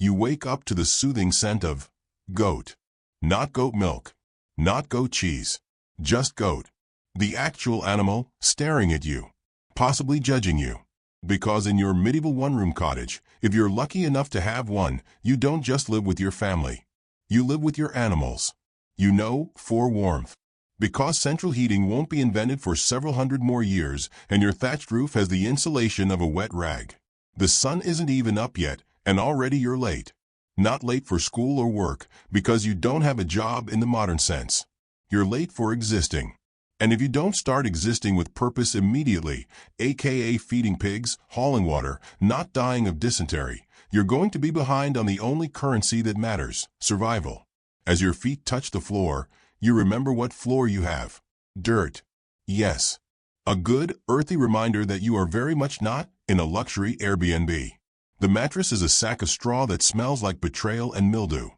You wake up to the soothing scent of goat. Not goat milk. Not goat cheese. Just goat. The actual animal staring at you. Possibly judging you. Because in your medieval one-room cottage, if you're lucky enough to have one, you don't just live with your family. You live with your animals. You know, for warmth. Because central heating won't be invented for several hundred more years, and your thatched roof has the insulation of a wet rag. The sun isn't even up yet, and already you're late. Not late for school or work, because you don't have a job in the modern sense. You're late for existing. And if you don't start existing with purpose immediately, aka feeding pigs, hauling water, not dying of dysentery, you're going to be behind on the only currency that matters, survival. As your feet touch the floor, you remember what floor you have. Dirt. Yes. A good, earthy reminder that you are very much not in a luxury Airbnb. The mattress is a sack of straw that smells like betrayal and mildew.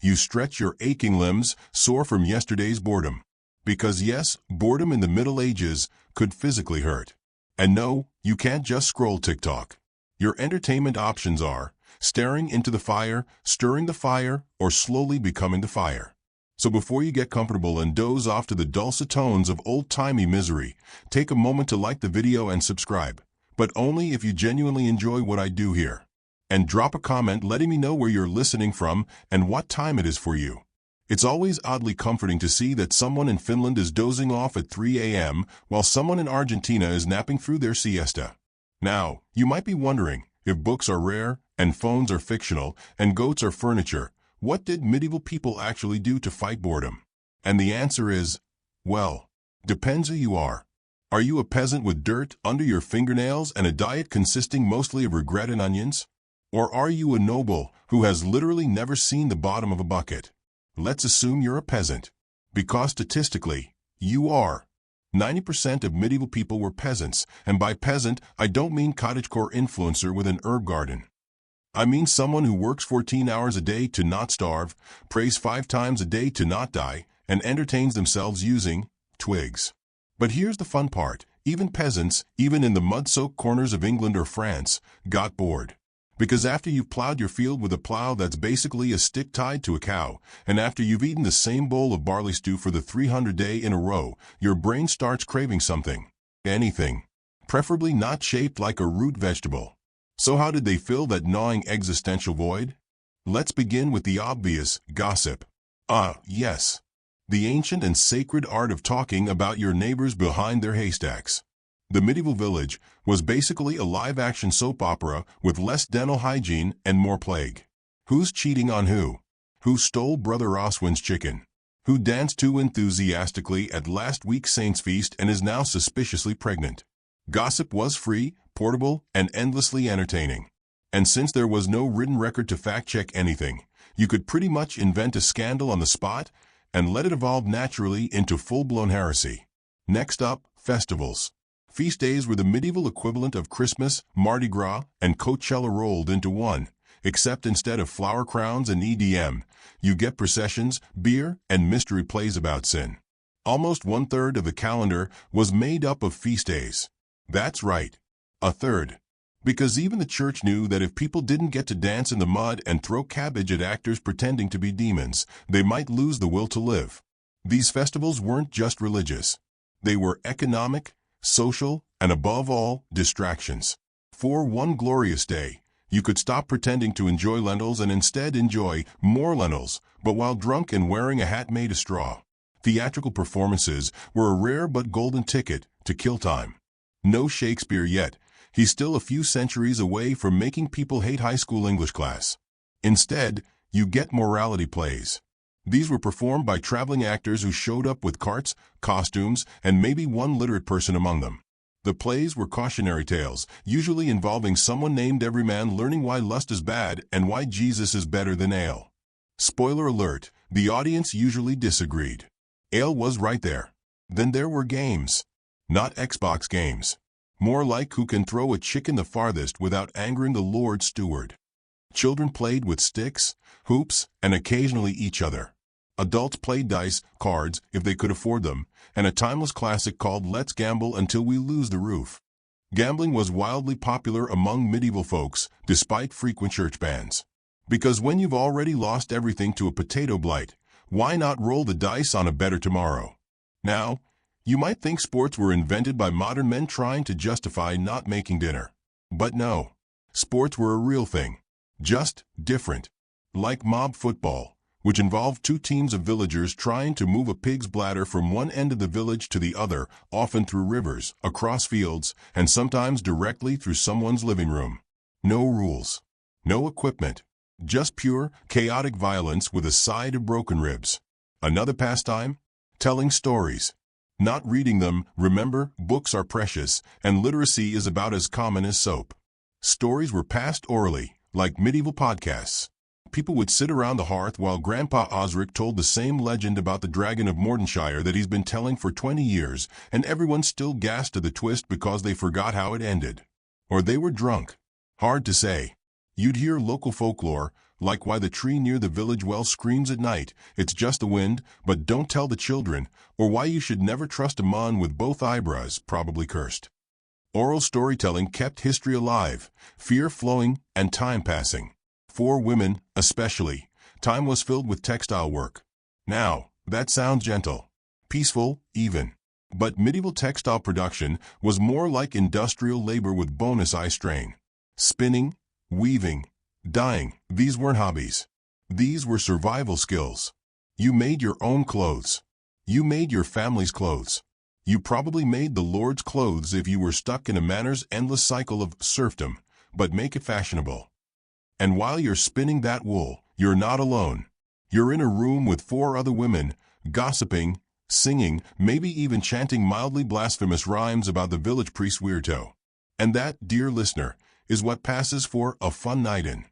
You stretch your aching limbs, sore from yesterday's boredom. Because yes, boredom in the Middle Ages could physically hurt. And no, you can't just scroll TikTok. Your entertainment options are staring into the fire, stirring the fire, or slowly becoming the fire. So before you get comfortable and doze off to the dulcet tones of old-timey misery, take a moment to like the video and subscribe. But only if you genuinely enjoy what I do here. And drop a comment letting me know where you're listening from and what time it is for you. It's always oddly comforting to see that someone in Finland is dozing off at 3 a.m. while someone in Argentina is napping through their siesta. Now, you might be wondering, if books are rare, and phones are fictional, and goats are furniture, what did medieval people actually do to fight boredom? And the answer is, well, depends who you are. Are you a peasant with dirt under your fingernails and a diet consisting mostly of regret and onions? Or are you a noble who has literally never seen the bottom of a bucket? Let's assume you're a peasant. Because statistically, you are. 90% of medieval people were peasants, and by peasant, I don't mean cottagecore influencer with an herb garden. I mean someone who works 14 hours a day to not starve, prays 5 times a day to not die, and entertains themselves using twigs. But here's the fun part. Even peasants, even in the mud-soaked corners of England or France, got bored. Because after you've plowed your field with a plow that's basically a stick tied to a cow, and after you've eaten the same bowl of barley stew for the 300th day in a row, your brain starts craving something. Anything. Preferably not shaped like a root vegetable. So how did they fill that gnawing existential void? Let's begin with the obvious, gossip. Yes. The ancient and sacred art of talking about your neighbors behind their haystacks. The medieval village was basically a live-action soap opera with less dental hygiene and more plague. Who's cheating on who? Who stole Brother Oswin's chicken? Who danced too enthusiastically at last week's Saints' Feast and is now suspiciously pregnant? Gossip was free, portable, and endlessly entertaining. And since there was no written record to fact-check anything, you could pretty much invent a scandal on the spot and let it evolve naturally into full-blown heresy. Next up, festivals. Feast days were the medieval equivalent of Christmas, Mardi Gras, and Coachella rolled into one, except instead of flower crowns and EDM, you get processions, beer, and mystery plays about sin. Almost 1/3 of the calendar was made up of feast days. That's right, 1/3. Because even the church knew that if people didn't get to dance in the mud and throw cabbage at actors pretending to be demons, they might lose the will to live. These festivals weren't just religious. They were economic, social, and above all, distractions. For one glorious day, you could stop pretending to enjoy lentils and instead enjoy more lentils, but while drunk and wearing a hat made of straw. Theatrical performances were a rare but golden ticket to kill time. No Shakespeare yet. He's still a few centuries away from making people hate high school English class. Instead, you get morality plays. These were performed by traveling actors who showed up with carts, costumes, and maybe one literate person among them. The plays were cautionary tales, usually involving someone named Everyman learning why lust is bad and why Jesus is better than ale. Spoiler alert, the audience usually disagreed. Ale was right there. Then there were games. Not Xbox games. More like who can throw a chicken the farthest without angering the Lord Steward. Children played with sticks, hoops, and occasionally each other. Adults played dice, cards, if they could afford them, and a timeless classic called Let's Gamble Until We Lose the Roof. Gambling was wildly popular among medieval folks, despite frequent church bans. Because when you've already lost everything to a potato blight, why not roll the dice on a better tomorrow? Now, you might think sports were invented by modern men trying to justify not making dinner. But no, sports were a real thing. Just different. Like mob football, which involved two teams of villagers trying to move a pig's bladder from one end of the village to the other, often through rivers, across fields, and sometimes directly through someone's living room. No rules. No equipment. Just pure, chaotic violence with a side of broken ribs. Another pastime? Telling stories. Not reading them. Remember, books are precious, and literacy is about as common as soap. Stories were passed orally, like medieval podcasts. People would sit around the hearth while Grandpa Osric told the same legend about the dragon of Mordenshire that he's been telling for 20 years, and everyone still gasped to the twist because they forgot how it ended. Or they were drunk. Hard to say. You'd hear local folklore, like why the tree near the village well screams at night, it's just the wind, but don't tell the children, or why you should never trust a man with both eyebrows, probably cursed. Oral storytelling kept history alive, fear flowing, and time passing. For women, especially, time was filled with textile work. Now, that sounds gentle. Peaceful, even. But medieval textile production was more like industrial labor with bonus eye strain. Spinning, weaving, dyeing, these weren't hobbies. These were survival skills. You made your own clothes. You made your family's clothes. You probably made the Lord's clothes if you were stuck in a manor's endless cycle of serfdom, but make it fashionable. And while you're spinning that wool, you're not alone. You're in a room with 4 other women, gossiping, singing, maybe even chanting mildly blasphemous rhymes about the village priest Weirdo. And that, dear listener, is what passes for a fun night in.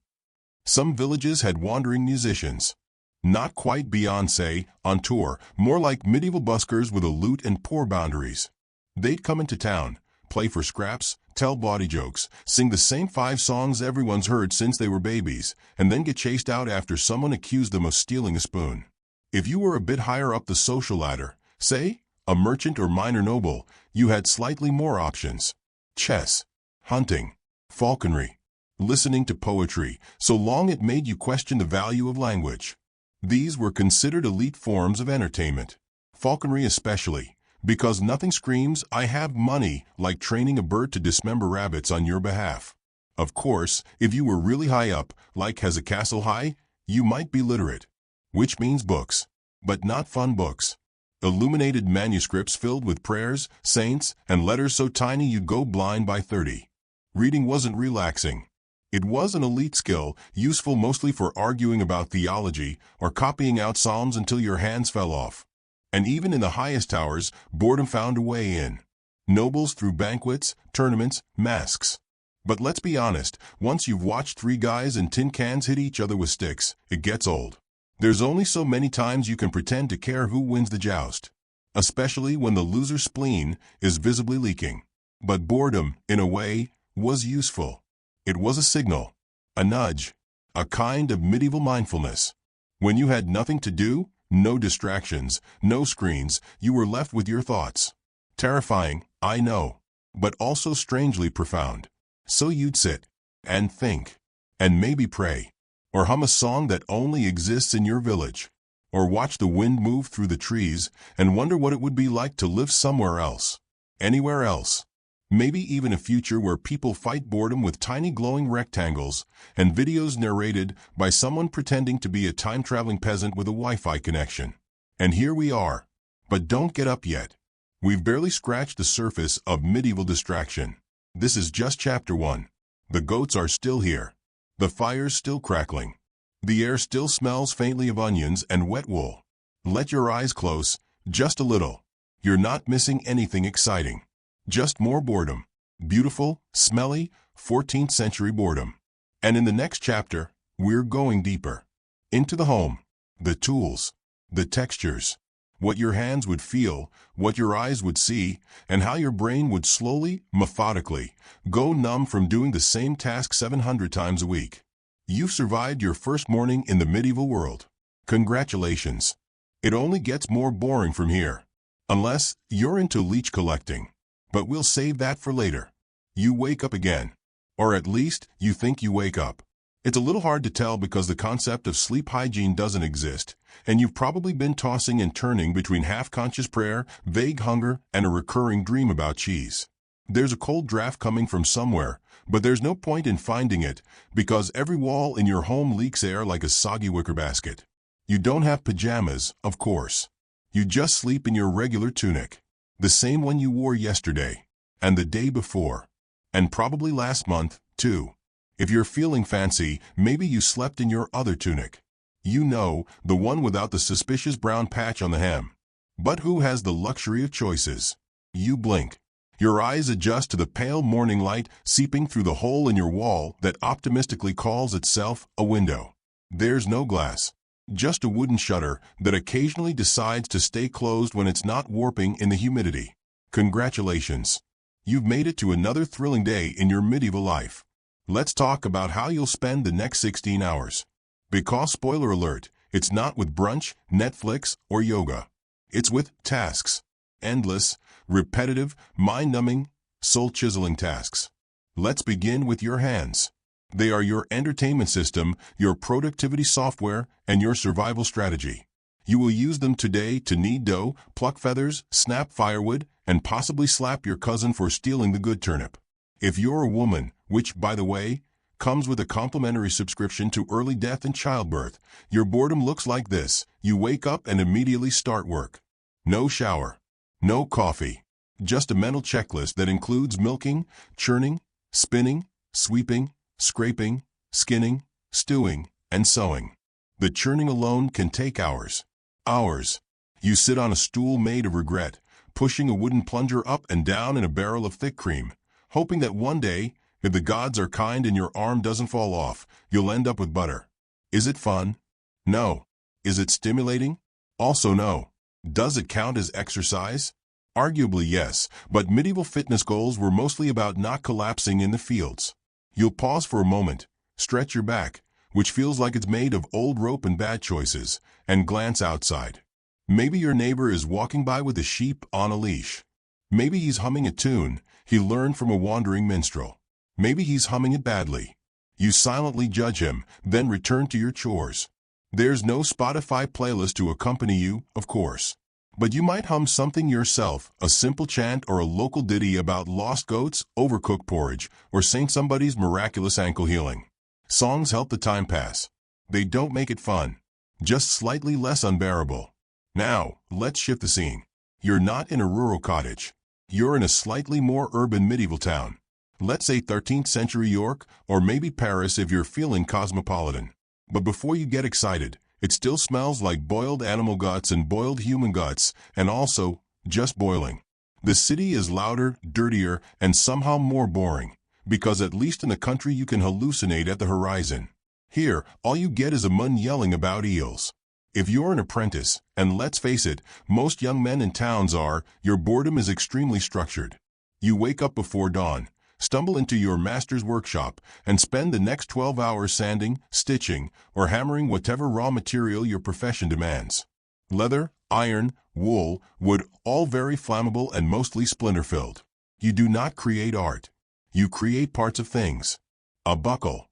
Some villages had wandering musicians. Not quite Beyoncé on tour, more like medieval buskers with a lute and poor boundaries. They'd come into town, play for scraps, tell bawdy jokes, sing the same 5 songs everyone's heard since they were babies, and then get chased out after someone accused them of stealing a spoon. If you were a bit higher up the social ladder, say, a merchant or minor noble, you had slightly more options. Chess, hunting, falconry, listening to poetry, so long it made you question the value of language. These were considered elite forms of entertainment. Falconry especially, because nothing screams, "I have money," like training a bird to dismember rabbits on your behalf. Of course, if you were really high up, like has a castle high, you might be literate. Which means books. But not fun books. Illuminated manuscripts filled with prayers, saints, and letters so tiny you'd go blind by 30. Reading wasn't relaxing. It was an elite skill, useful mostly for arguing about theology or copying out psalms until your hands fell off. And even in the highest towers, boredom found a way in. Nobles threw banquets, tournaments, masks. But let's be honest, once you've watched 3 guys in tin cans hit each other with sticks, it gets old. There's only so many times you can pretend to care who wins the joust. Especially when the loser's spleen is visibly leaking. But boredom, in a way, was useful. It was a signal, a nudge, a kind of medieval mindfulness. When you had nothing to do, no distractions, no screens, you were left with your thoughts. Terrifying, I know, but also strangely profound. So you'd sit and think, and maybe pray, or hum a song that only exists in your village, or watch the wind move through the trees and wonder what it would be like to live somewhere else, anywhere else. Maybe even a future where people fight boredom with tiny glowing rectangles and videos narrated by someone pretending to be a time-traveling peasant with a Wi-Fi connection. And here we are. But don't get up yet. We've barely scratched the surface of medieval distraction. This is just chapter 1. The goats are still here. The fire's still crackling. The air still smells faintly of onions and wet wool. Let your eyes close, just a little. You're not missing anything exciting. Just more boredom. Beautiful, smelly, 14th century boredom. And in the next chapter, we're going deeper. Into the home. The tools. The textures. What your hands would feel, what your eyes would see, and how your brain would slowly, methodically, go numb from doing the same task 700 times a week. You've survived your first morning in the medieval world. Congratulations. It only gets more boring from here. Unless you're into leech collecting. But we'll save that for later. You wake up again. Or at least, you think you wake up. It's a little hard to tell because the concept of sleep hygiene doesn't exist, and you've probably been tossing and turning between half-conscious prayer, vague hunger, and a recurring dream about cheese. There's a cold draft coming from somewhere, but there's no point in finding it because every wall in your home leaks air like a soggy wicker basket. You don't have pajamas, of course. You just sleep in your regular tunic, the same one you wore yesterday, and the day before, and probably last month, too. If you're feeling fancy, maybe you slept in your other tunic. You know, the one without the suspicious brown patch on the hem. But who has the luxury of choices? You blink. Your eyes adjust to the pale morning light seeping through the hole in your wall that optimistically calls itself a window. There's no glass. Just a wooden shutter that occasionally decides to stay closed when it's not warping in the humidity. Congratulations. You've made it to another thrilling day in your medieval life. Let's talk about how you'll spend the next 16 hours. Because, spoiler alert, it's not with brunch, Netflix, or yoga. It's with tasks. Endless, repetitive, mind-numbing, soul-chiseling tasks. Let's begin with your hands. They are your entertainment system, your productivity software, and your survival strategy. You will use them today to knead dough, pluck feathers, snap firewood, and possibly slap your cousin for stealing the good turnip. If you're a woman, which, by the way, comes with a complimentary subscription to early death and childbirth, your boredom looks like this. You wake up and immediately start work. No shower. No coffee. Just a mental checklist that includes milking, churning, spinning, sweeping, scraping, skinning, stewing, and sewing. The churning alone can take hours. Hours. You sit on a stool made of regret, pushing a wooden plunger up and down in a barrel of thick cream, hoping that one day, if the gods are kind and your arm doesn't fall off, you'll end up with butter. Is it fun? No. Is it stimulating? Also no. Does it count as exercise? Arguably yes, but medieval fitness goals were mostly about not collapsing in the fields. You'll pause for a moment, stretch your back, which feels like it's made of old rope and bad choices, and glance outside. Maybe your neighbor is walking by with a sheep on a leash. Maybe he's humming a tune he learned from a wandering minstrel. Maybe he's humming it badly. You silently judge him, then return to your chores. There's no Spotify playlist to accompany you, of course. But you might hum something yourself, a simple chant or a local ditty about lost goats, overcooked porridge, or Saint Somebody's miraculous ankle healing. Songs help the time pass. They don't make it fun, just slightly less unbearable. Now, let's shift the scene. You're not in a rural cottage. You're in a slightly more urban medieval town. Let's say 13th century York, or maybe Paris if you're feeling cosmopolitan. But before you get excited, it still smells like boiled animal guts and boiled human guts, and also, just boiling. The city is louder, dirtier, and somehow more boring, because at least in the country you can hallucinate at the horizon. Here, all you get is a mun yelling about eels. If you're an apprentice, and let's face it, most young men in towns are, your boredom is extremely structured. You wake up before dawn, stumble into your master's workshop, and spend the next 12 hours sanding, stitching, or hammering whatever raw material your profession demands. Leather, iron, wool, wood, all very flammable and mostly splinter-filled. You do not create art. You create parts of things. A buckle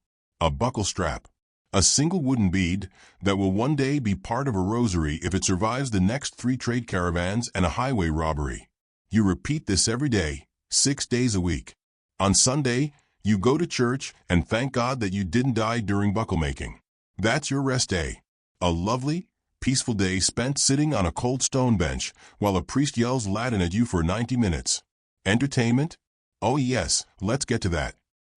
strap, a single wooden bead that will one day be part of a rosary if it survives the next 3 trade caravans and a highway robbery. You repeat this every day, 6 days a week. On Sunday, you go to church and thank God that you didn't die during buckle making. That's your rest day. A lovely, peaceful day spent sitting on a cold stone bench while a priest yells Latin at you for 90 minutes. Entertainment? Oh yes, let's get to that.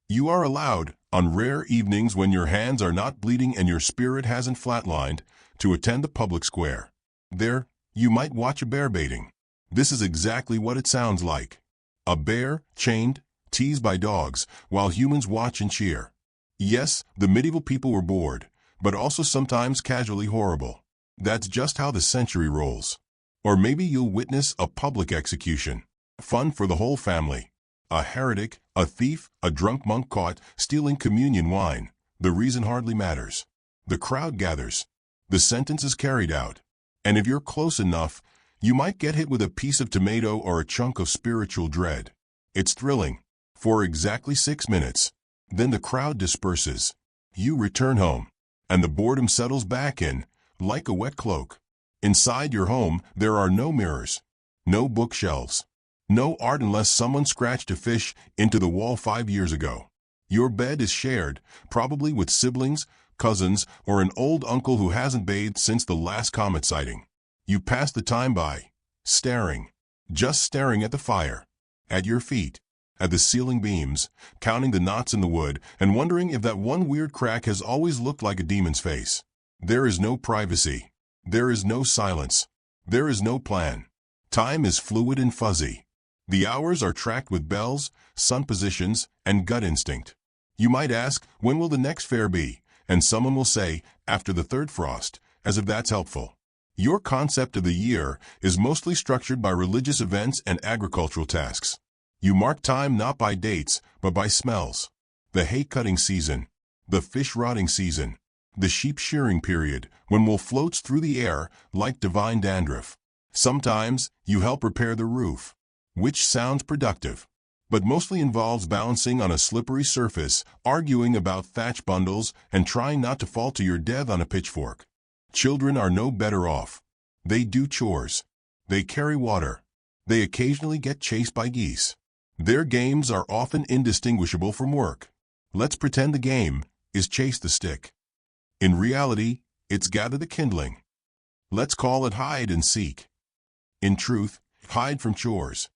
You are allowed, on rare evenings when your hands are not bleeding and your spirit hasn't flatlined, to attend the public square. There, you might watch a bear baiting. This is exactly what it sounds like. A bear, chained, teased by dogs, while humans watch and cheer. Yes, the medieval people were bored, but also sometimes casually horrible. That's just how the century rolls. Or maybe you'll witness a public execution. Fun for the whole family. A heretic, a thief, a drunk monk caught stealing communion wine. The reason hardly matters. The crowd gathers. The sentence is carried out. And if you're close enough, you might get hit with a piece of tomato or a chunk of spiritual dread. It's thrilling. For exactly 6 minutes. Then the crowd disperses. You return home, and the boredom settles back in, like a wet cloak. Inside your home, there are no mirrors, no bookshelves, no art unless someone scratched a fish into the wall 5 years ago. Your bed is shared, probably with siblings, cousins, or an old uncle who hasn't bathed since the last comet sighting. You pass the time by, staring, just staring at the fire, at your feet, at the ceiling beams, counting the knots in the wood, and wondering if that one weird crack has always looked like a demon's face. There is no privacy. There is no silence. There is no plan. Time is fluid and fuzzy. The hours are tracked with bells, sun positions, and gut instinct. You might ask, when will the next fair be? And someone will say, after the third frost, as if that's helpful. Your concept of the year is mostly structured by religious events and agricultural tasks. You mark time not by dates, but by smells. The hay-cutting season, the fish-rotting season, the sheep-shearing period, when wool floats through the air like divine dandruff. Sometimes, you help repair the roof, which sounds productive, but mostly involves balancing on a slippery surface, arguing about thatch bundles, and trying not to fall to your death on a pitchfork. Children are no better off. They do chores. They carry water. They occasionally get chased by geese. Their games are often indistinguishable from work. Let's pretend the game is chase the stick. In reality, it's gather the kindling. Let's call it hide and seek. In truth, hide from chores.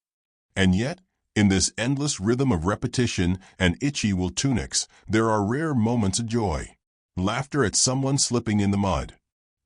And yet, in this endless rhythm of repetition and itchy wool tunics, there are rare moments of joy. Laughter at someone slipping in the mud.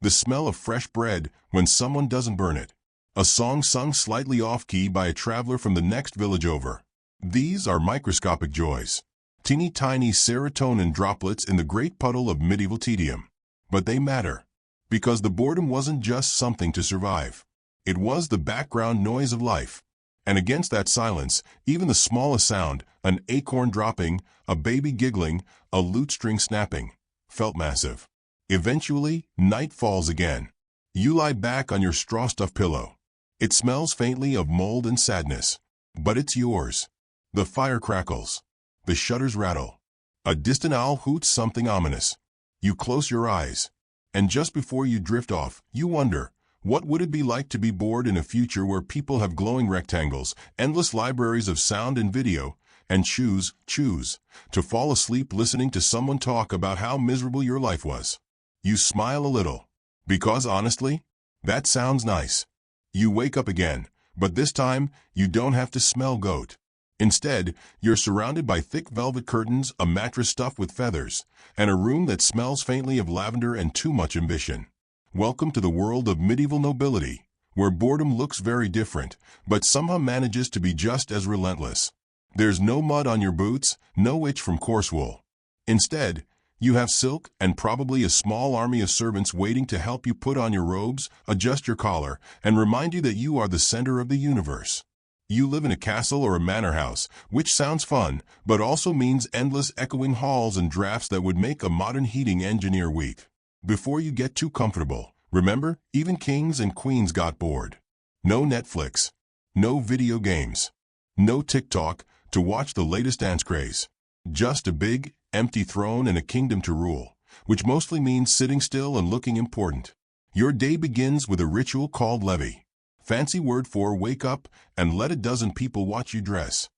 The smell of fresh bread when someone doesn't burn it. A song sung slightly off-key by a traveler from the next village over. These are microscopic joys. Teeny tiny serotonin droplets in the great puddle of medieval tedium. But they matter. Because the boredom wasn't just something to survive. It was the background noise of life. And against that silence, even the smallest sound, an acorn dropping, a baby giggling, a lute string snapping, felt massive. Eventually, night falls again. You lie back on your straw-stuffed pillow. It smells faintly of mold and sadness. But it's yours. The fire crackles. The shutters rattle. A distant owl hoots something ominous. You close your eyes. And just before you drift off, you wonder, what would it be like to be bored in a future where people have glowing rectangles, endless libraries of sound and video, and choose to fall asleep listening to someone talk about how miserable your life was? You smile a little. Because honestly, that sounds nice. You wake up again, but this time, you don't have to smell goat. Instead, you're surrounded by thick velvet curtains, a mattress stuffed with feathers, and a room that smells faintly of lavender and too much ambition. Welcome to the world of medieval nobility, where boredom looks very different, but somehow manages to be just as relentless. There's no mud on your boots, no itch from coarse wool. Instead, you have silk and probably a small army of servants waiting to help you put on your robes, adjust your collar, and remind you that you are the center of the universe. You live in a castle or a manor house, which sounds fun, but also means endless echoing halls and drafts that would make a modern heating engineer weak. Before you get too comfortable, remember, even kings and queens got bored. No Netflix, no video games, no TikTok to watch the latest dance craze. Just a big, empty throne and a kingdom to rule, which mostly means sitting still and looking important. Your day begins with a ritual called levee. Fancy word for wake up and let a dozen people watch you dress.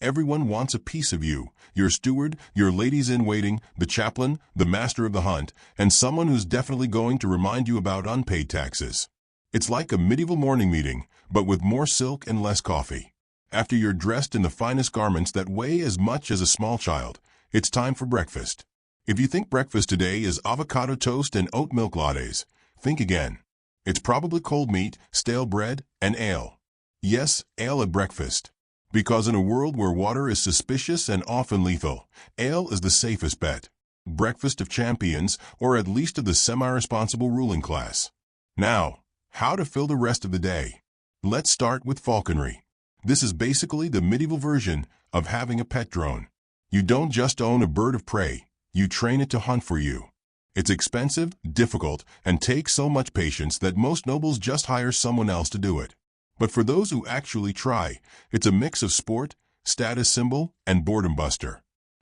Everyone wants a piece of you, your steward, your ladies-in-waiting, the chaplain, the master of the hunt, and someone who's definitely going to remind you about unpaid taxes. It's like a medieval morning meeting, but with more silk and less coffee. After you're dressed in the finest garments that weigh as much as a small child, it's time for breakfast. If you think breakfast today is avocado toast and oat milk lattes, think again. It's probably cold meat, stale bread, and ale. Yes, ale at breakfast. Because in a world where water is suspicious and often lethal, ale is the safest bet. Breakfast of champions, or at least of the semi-responsible ruling class. Now, how to fill the rest of the day. Let's start with falconry. This is basically the medieval version of having a pet drone. You don't just own a bird of prey, you train it to hunt for you. It's expensive, difficult, and takes so much patience that most nobles just hire someone else to do it. But for those who actually try, it's a mix of sport, status symbol, and boredom buster.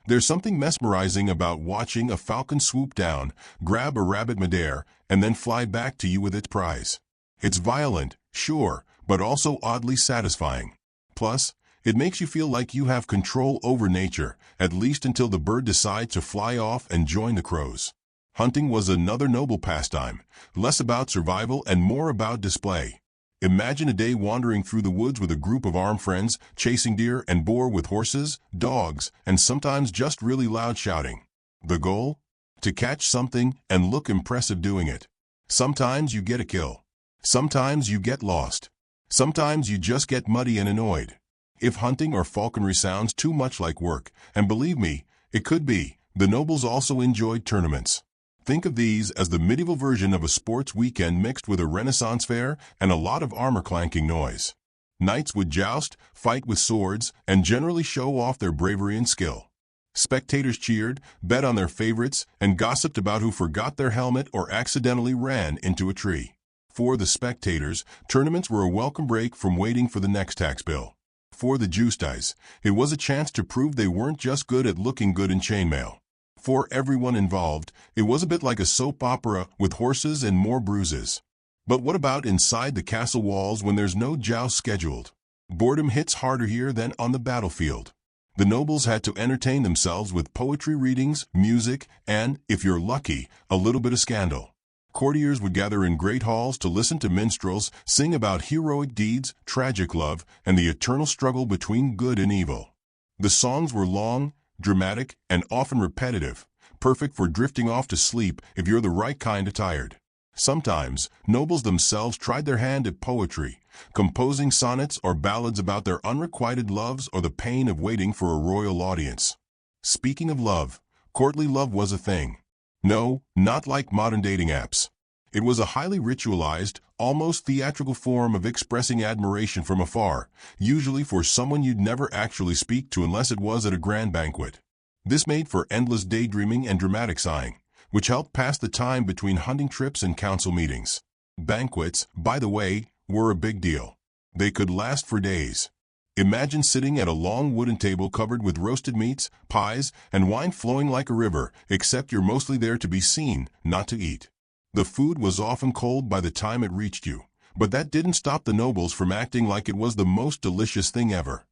There's something mesmerizing about watching a falcon swoop down, grab a rabbit midair, and then fly back to you with its prize. It's violent, sure, but also oddly satisfying. Plus, it makes you feel like you have control over nature, at least until the bird decides to fly off and join the crows. Hunting was another noble pastime, less about survival and more about display. Imagine a day wandering through the woods with a group of armed friends, chasing deer and boar with horses, dogs, and sometimes just really loud shouting. The goal? To catch something and look impressive doing it. Sometimes you get a kill. Sometimes you get lost. Sometimes you just get muddy and annoyed. If hunting or falconry sounds too much like work, and believe me, it could be, the nobles also enjoyed tournaments. Think of these as the medieval version of a sports weekend mixed with a Renaissance fair and a lot of armor-clanking noise. Knights would joust, fight with swords, and generally show off their bravery and skill. Spectators cheered, bet on their favorites, and gossiped about who forgot their helmet or accidentally ran into a tree. For the spectators, tournaments were a welcome break from waiting for the next tax bill. For the justis, it was a chance to prove they weren't just good at looking good in chainmail. For everyone involved, it was a bit like a soap opera with horses and more bruises. But what about inside the castle walls when there's no joust scheduled? Boredom hits harder here than on the battlefield. The nobles had to entertain themselves with poetry readings, music, and, if you're lucky, a little bit of scandal. Courtiers would gather in great halls to listen to minstrels sing about heroic deeds, tragic love, and the eternal struggle between good and evil. The songs were long, dramatic, and often repetitive, perfect for drifting off to sleep if you're the right kind of tired. Sometimes, nobles themselves tried their hand at poetry, composing sonnets or ballads about their unrequited loves or the pain of waiting for a royal audience. Speaking of love, courtly love was a thing. No, not like modern dating apps. It was a highly ritualized, almost theatrical form of expressing admiration from afar, usually for someone you'd never actually speak to unless it was at a grand banquet. This made for endless daydreaming and dramatic sighing, which helped pass the time between hunting trips and council meetings. Banquets, by the way, were a big deal. They could last for days. Imagine sitting at a long wooden table covered with roasted meats, pies, and wine flowing like a river, except you're mostly there to be seen, not to eat. The food was often cold by the time it reached you, but that didn't stop the nobles from acting like it was the most delicious thing ever.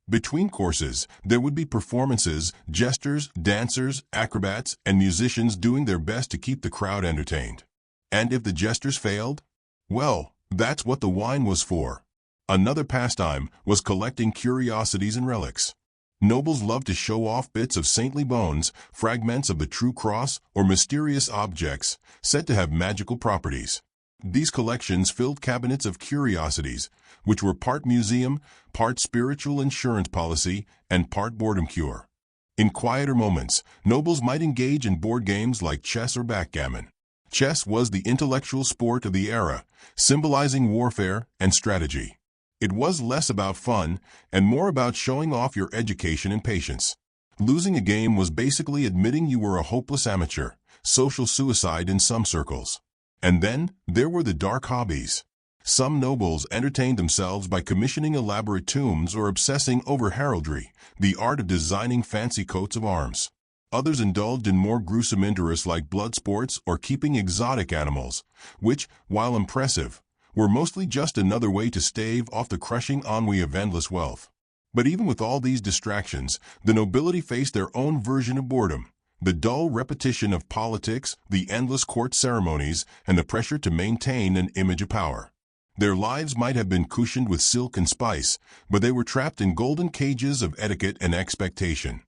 Between courses, there would be performances, jesters, dancers, acrobats, and musicians doing their best to keep the crowd entertained. And if the jesters failed? Well, that's what the wine was for. Another pastime was collecting curiosities and relics. Nobles loved to show off bits of saintly bones, fragments of the true cross, or mysterious objects said to have magical properties. These collections filled cabinets of curiosities, which were part museum, part spiritual insurance policy, and part boredom cure. In quieter moments, nobles might engage in board games like chess or backgammon. Chess was the intellectual sport of the era, symbolizing warfare and strategy. It was less about fun and more about showing off your education and patience. Losing a game was basically admitting you were a hopeless amateur, social suicide in some circles. And then, there were the dark hobbies. Some nobles entertained themselves by commissioning elaborate tombs or obsessing over heraldry, the art of designing fancy coats of arms. Others indulged in more gruesome interests like blood sports or keeping exotic animals, which, while impressive, were mostly just another way to stave off the crushing ennui of endless wealth. But even with all these distractions, the nobility faced their own version of boredom. The dull repetition of politics, the endless court ceremonies, and the pressure to maintain an image of power. Their lives might have been cushioned with silk and spice, but they were trapped in golden cages of etiquette and expectation.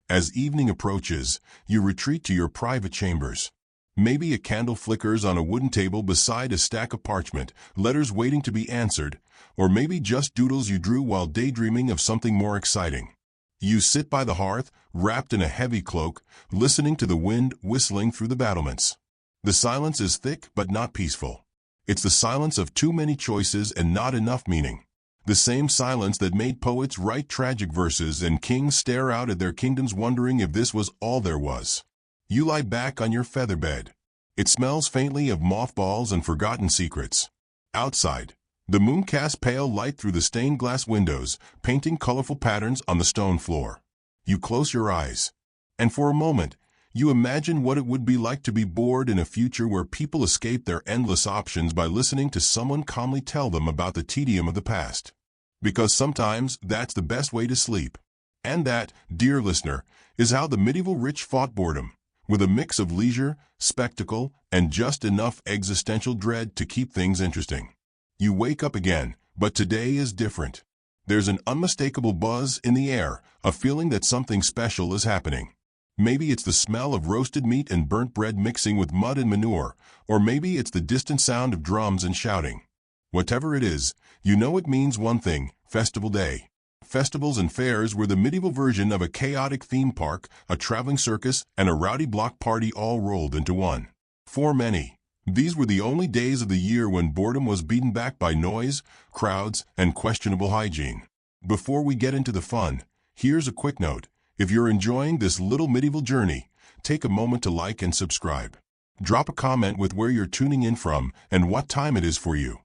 As evening approaches, you retreat to your private chambers. Maybe a candle flickers on a wooden table beside a stack of parchment, letters waiting to be answered, or maybe just doodles you drew while daydreaming of something more exciting. You sit by the hearth, wrapped in a heavy cloak, listening to the wind whistling through the battlements. The silence is thick but not peaceful. It's the silence of too many choices and not enough meaning. The same silence that made poets write tragic verses and kings stare out at their kingdoms wondering if this was all there was. You lie back on your feather bed. It smells faintly of mothballs and forgotten secrets. Outside, the moon casts pale light through the stained glass windows, painting colorful patterns on the stone floor. You close your eyes. And for a moment, you imagine what it would be like to be bored in a future where people escape their endless options by listening to someone calmly tell them about the tedium of the past. Because sometimes that's the best way to sleep. And that, dear listener, is how the medieval rich fought boredom, with a mix of leisure, spectacle, and just enough existential dread to keep things interesting. You wake up again, but today is different. There's an unmistakable buzz in the air, a feeling that something special is happening. Maybe it's the smell of roasted meat and burnt bread mixing with mud and manure, or maybe it's the distant sound of drums and shouting. Whatever it is, you know it means one thing: Festival Day. Festivals and fairs were the medieval version of a chaotic theme park, a traveling circus, and a rowdy block party all rolled into one. For many, these were the only days of the year when boredom was beaten back by noise, crowds, and questionable hygiene. Before we get into the fun, here's a quick note. If you're enjoying this little medieval journey, take a moment to like and subscribe. Drop a comment with where you're tuning in from and what time it is for you.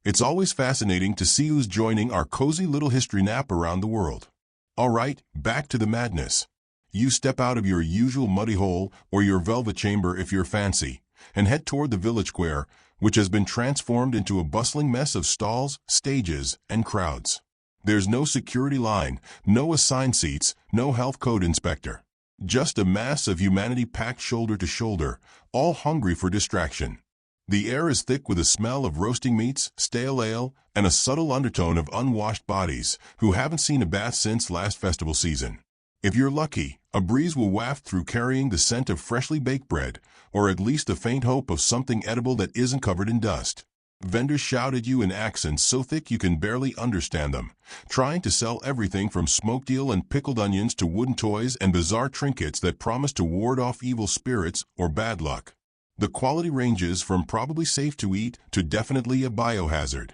It's always fascinating to see who's joining our cozy little history nap around the world. All right, back to the madness. You step out of your usual muddy hole or your velvet chamber if you're fancy, and head toward the village square, which has been transformed into a bustling mess of stalls, stages, and crowds. There's no security line, no assigned seats, no health code inspector. Just a mass of humanity packed shoulder to shoulder, all hungry for distraction. The air is thick with a smell of roasting meats, stale ale, and a subtle undertone of unwashed bodies who haven't seen a bath since last festival season. If you're lucky, a breeze will waft through carrying the scent of freshly baked bread, or at least a faint hope of something edible that isn't covered in dust. Vendors shout at you in accents so thick you can barely understand them, trying to sell everything from smoked eel and pickled onions to wooden toys and bizarre trinkets that promise to ward off evil spirits or bad luck. The quality ranges from probably safe to eat to definitely a biohazard.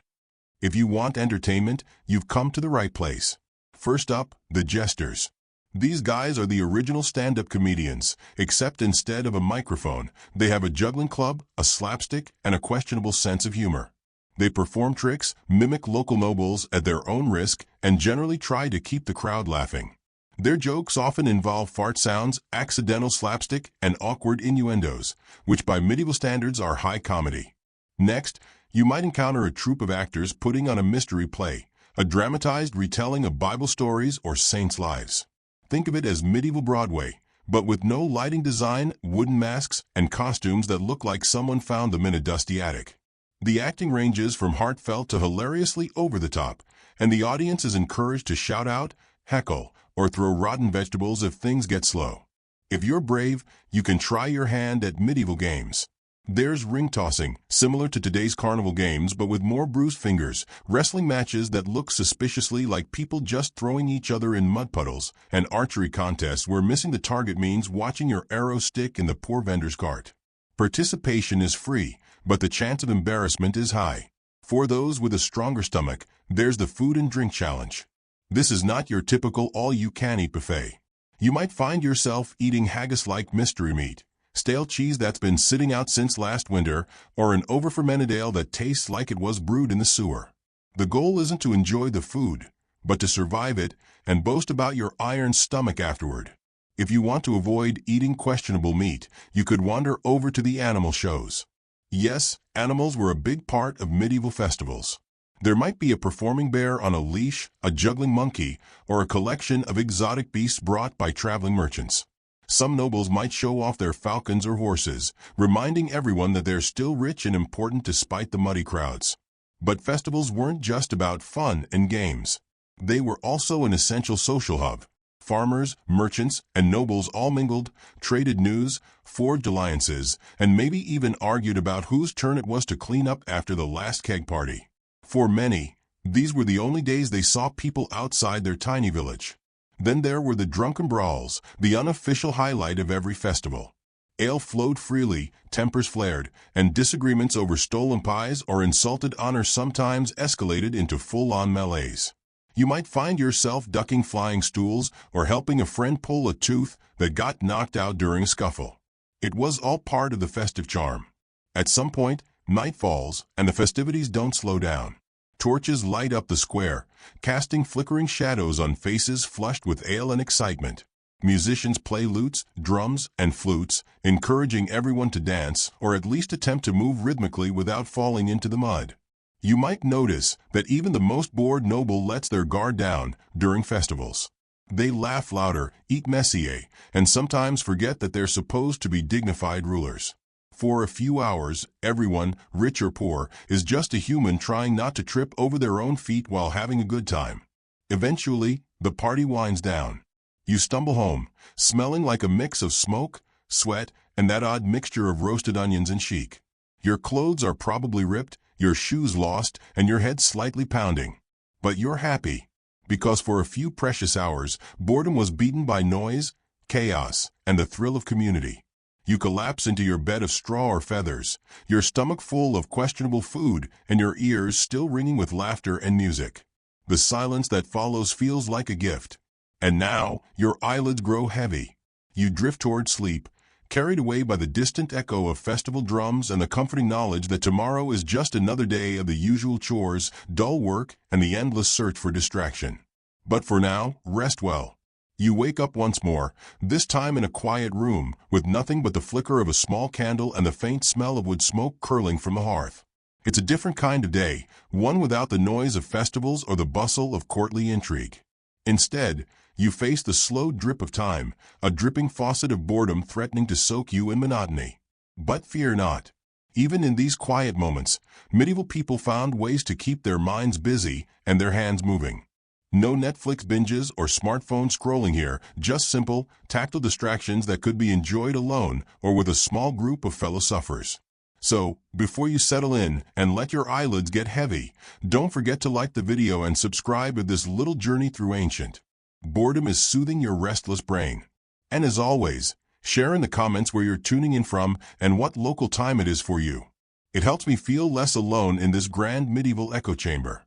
If you want entertainment, you've come to the right place. First up, the jesters. These guys are the original stand-up comedians, except instead of a microphone, they have a juggling club, a slapstick, and a questionable sense of humor. They perform tricks, mimic local nobles at their own risk, and generally try to keep the crowd laughing. Their jokes often involve fart sounds, accidental slapstick, and awkward innuendos, which by medieval standards are high comedy. Next, you might encounter a troupe of actors putting on a mystery play, a dramatized retelling of Bible stories or saints' lives. Think of it as medieval Broadway, but with no lighting design, wooden masks, and costumes that look like someone found them in a dusty attic. The acting ranges from heartfelt to hilariously over the top, and the audience is encouraged to shout out, heckle, or throw rotten vegetables if things get slow. If you're brave, you can try your hand at medieval games. There's ring tossing, similar to today's carnival games but with more bruised fingers, wrestling matches that look suspiciously like people just throwing each other in mud puddles, and archery contests where missing the target means watching your arrow stick in the poor vendor's cart. Participation is free, but the chance of embarrassment is high. For those with a stronger stomach, there's the food and drink challenge. This is not your typical all-you-can-eat buffet. You might find yourself eating haggis-like mystery meat, stale cheese that's been sitting out since last winter, or an over-fermented ale that tastes like it was brewed in the sewer. The goal isn't to enjoy the food, but to survive it and boast about your iron stomach afterward. If you want to avoid eating questionable meat, you could wander over to the animal shows. Yes, animals were a big part of medieval festivals. There might be a performing bear on a leash, a juggling monkey, or a collection of exotic beasts brought by traveling merchants. Some nobles might show off their falcons or horses, reminding everyone that they're still rich and important despite the muddy crowds. But festivals weren't just about fun and games. They were also an essential social hub. Farmers, merchants, and nobles all mingled, traded news, forged alliances, and maybe even argued about whose turn it was to clean up after the last keg party. For many, these were the only days they saw people outside their tiny village. Then there were the drunken brawls, the unofficial highlight of every festival. Ale flowed freely, tempers flared, and disagreements over stolen pies or insulted honor sometimes escalated into full-on melees. You might find yourself ducking flying stools or helping a friend pull a tooth that got knocked out during a scuffle. It was all part of the festive charm. At some point, night falls, and the festivities don't slow down. Torches light up the square, casting flickering shadows on faces flushed with ale and excitement. Musicians play lutes, drums, and flutes, encouraging everyone to dance or at least attempt to move rhythmically without falling into the mud. You might notice that even the most bored noble lets their guard down during festivals. They laugh louder, eat messier, and sometimes forget that they're supposed to be dignified rulers. For a few hours, everyone, rich or poor, is just a human trying not to trip over their own feet while having a good time. Eventually, the party winds down. You stumble home, smelling like a mix of smoke, sweat, and that odd mixture of roasted onions and chic. Your clothes are probably ripped, your shoes lost, and your head slightly pounding. But you're happy, because for a few precious hours, boredom was beaten by noise, chaos, and the thrill of community. You collapse into your bed of straw or feathers, your stomach full of questionable food, and your ears still ringing with laughter and music. The silence that follows feels like a gift. And now, your eyelids grow heavy. You drift toward sleep, carried away by the distant echo of festival drums and the comforting knowledge that tomorrow is just another day of the usual chores, dull work, and the endless search for distraction. But for now, rest well. You wake up once more, this time in a quiet room, with nothing but the flicker of a small candle and the faint smell of wood smoke curling from the hearth. It's a different kind of day, one without the noise of festivals or the bustle of courtly intrigue. Instead, you face the slow drip of time, a dripping faucet of boredom threatening to soak you in monotony. But fear not. Even in these quiet moments, medieval people found ways to keep their minds busy and their hands moving. No Netflix binges or smartphone scrolling here, just simple, tactile distractions that could be enjoyed alone or with a small group of fellow sufferers. So, before you settle in and let your eyelids get heavy, don't forget to like the video and subscribe to this little journey through ancient. Boredom is soothing your restless brain. And as always, share in the comments where you're tuning in from and what local time it is for you. It helps me feel less alone in this grand medieval echo chamber.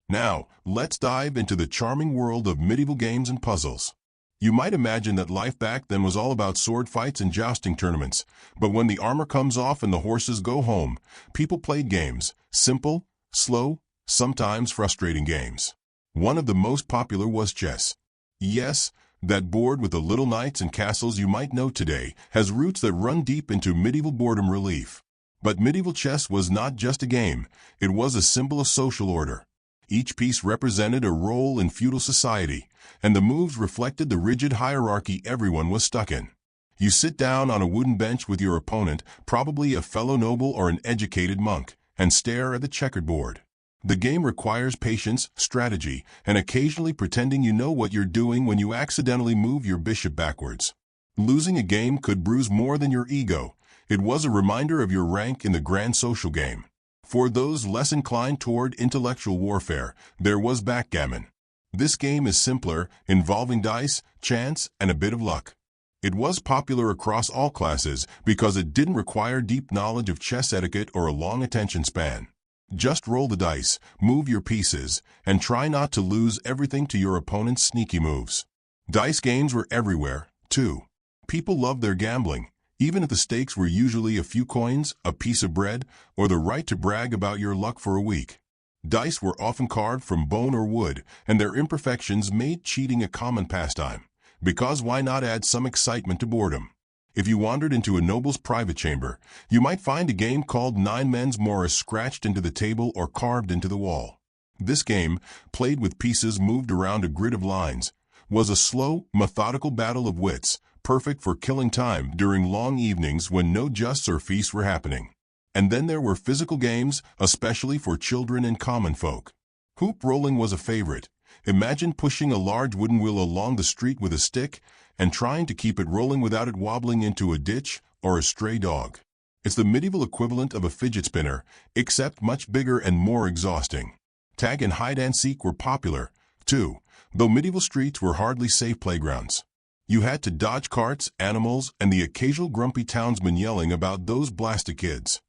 Now, let's dive into the charming world of medieval games and puzzles. You might imagine that life back then was all about sword fights and jousting tournaments, but when the armor comes off and the horses go home, people played games, simple, slow, sometimes frustrating games. One of the most popular was chess. Yes, that board with the little knights and castles you might know today has roots that run deep into medieval boredom relief. But medieval chess was not just a game, it was a symbol of social order. Each piece represented a role in feudal society, and the moves reflected the rigid hierarchy everyone was stuck in. You sit down on a wooden bench with your opponent, probably a fellow noble or an educated monk, and stare at the checkered board. The game requires patience, strategy, and occasionally pretending you know what you're doing when you accidentally move your bishop backwards. Losing a game could bruise more than your ego. It was a reminder of your rank in the grand social game. For those less inclined toward intellectual warfare, there was backgammon. This game is simpler, involving dice, chance, and a bit of luck. It was popular across all classes because it didn't require deep knowledge of chess etiquette or a long attention span. Just roll the dice, move your pieces, and try not to lose everything to your opponent's sneaky moves. Dice games were everywhere, too. People loved their gambling, even if the stakes were usually a few coins, a piece of bread, or the right to brag about your luck for a week. Dice were often carved from bone or wood, and their imperfections made cheating a common pastime. Because why not add some excitement to boredom? If you wandered into a noble's private chamber, you might find a game called Nine Men's Morris scratched into the table or carved into the wall. This game, played with pieces moved around a grid of lines, was a slow, methodical battle of wits, perfect for killing time during long evenings when no justs or feasts were happening. And then there were physical games, especially for children and common folk. Hoop rolling was a favorite. Imagine pushing a large wooden wheel along the street with a stick and trying to keep it rolling without it wobbling into a ditch or a stray dog. It's the medieval equivalent of a fidget spinner, except much bigger and more exhausting. Tag and hide and seek were popular, too, though medieval streets were hardly safe playgrounds. You had to dodge carts, animals, and the occasional grumpy townsman yelling about those blasted kids.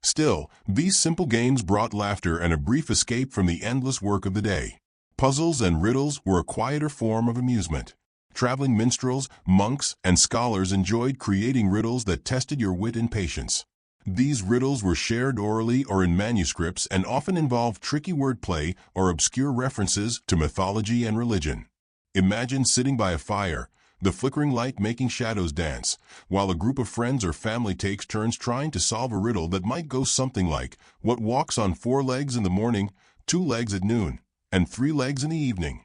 Still, these simple games brought laughter and a brief escape from the endless work of the day. Puzzles and riddles were a quieter form of amusement. Traveling minstrels, monks, and scholars enjoyed creating riddles that tested your wit and patience. These riddles were shared orally or in manuscripts and often involved tricky wordplay or obscure references to mythology and religion. Imagine sitting by a fire, the flickering light making shadows dance, while a group of friends or family takes turns trying to solve a riddle that might go something like, what walks on 4 legs in the morning, 2 legs at noon, and 3 legs in the evening?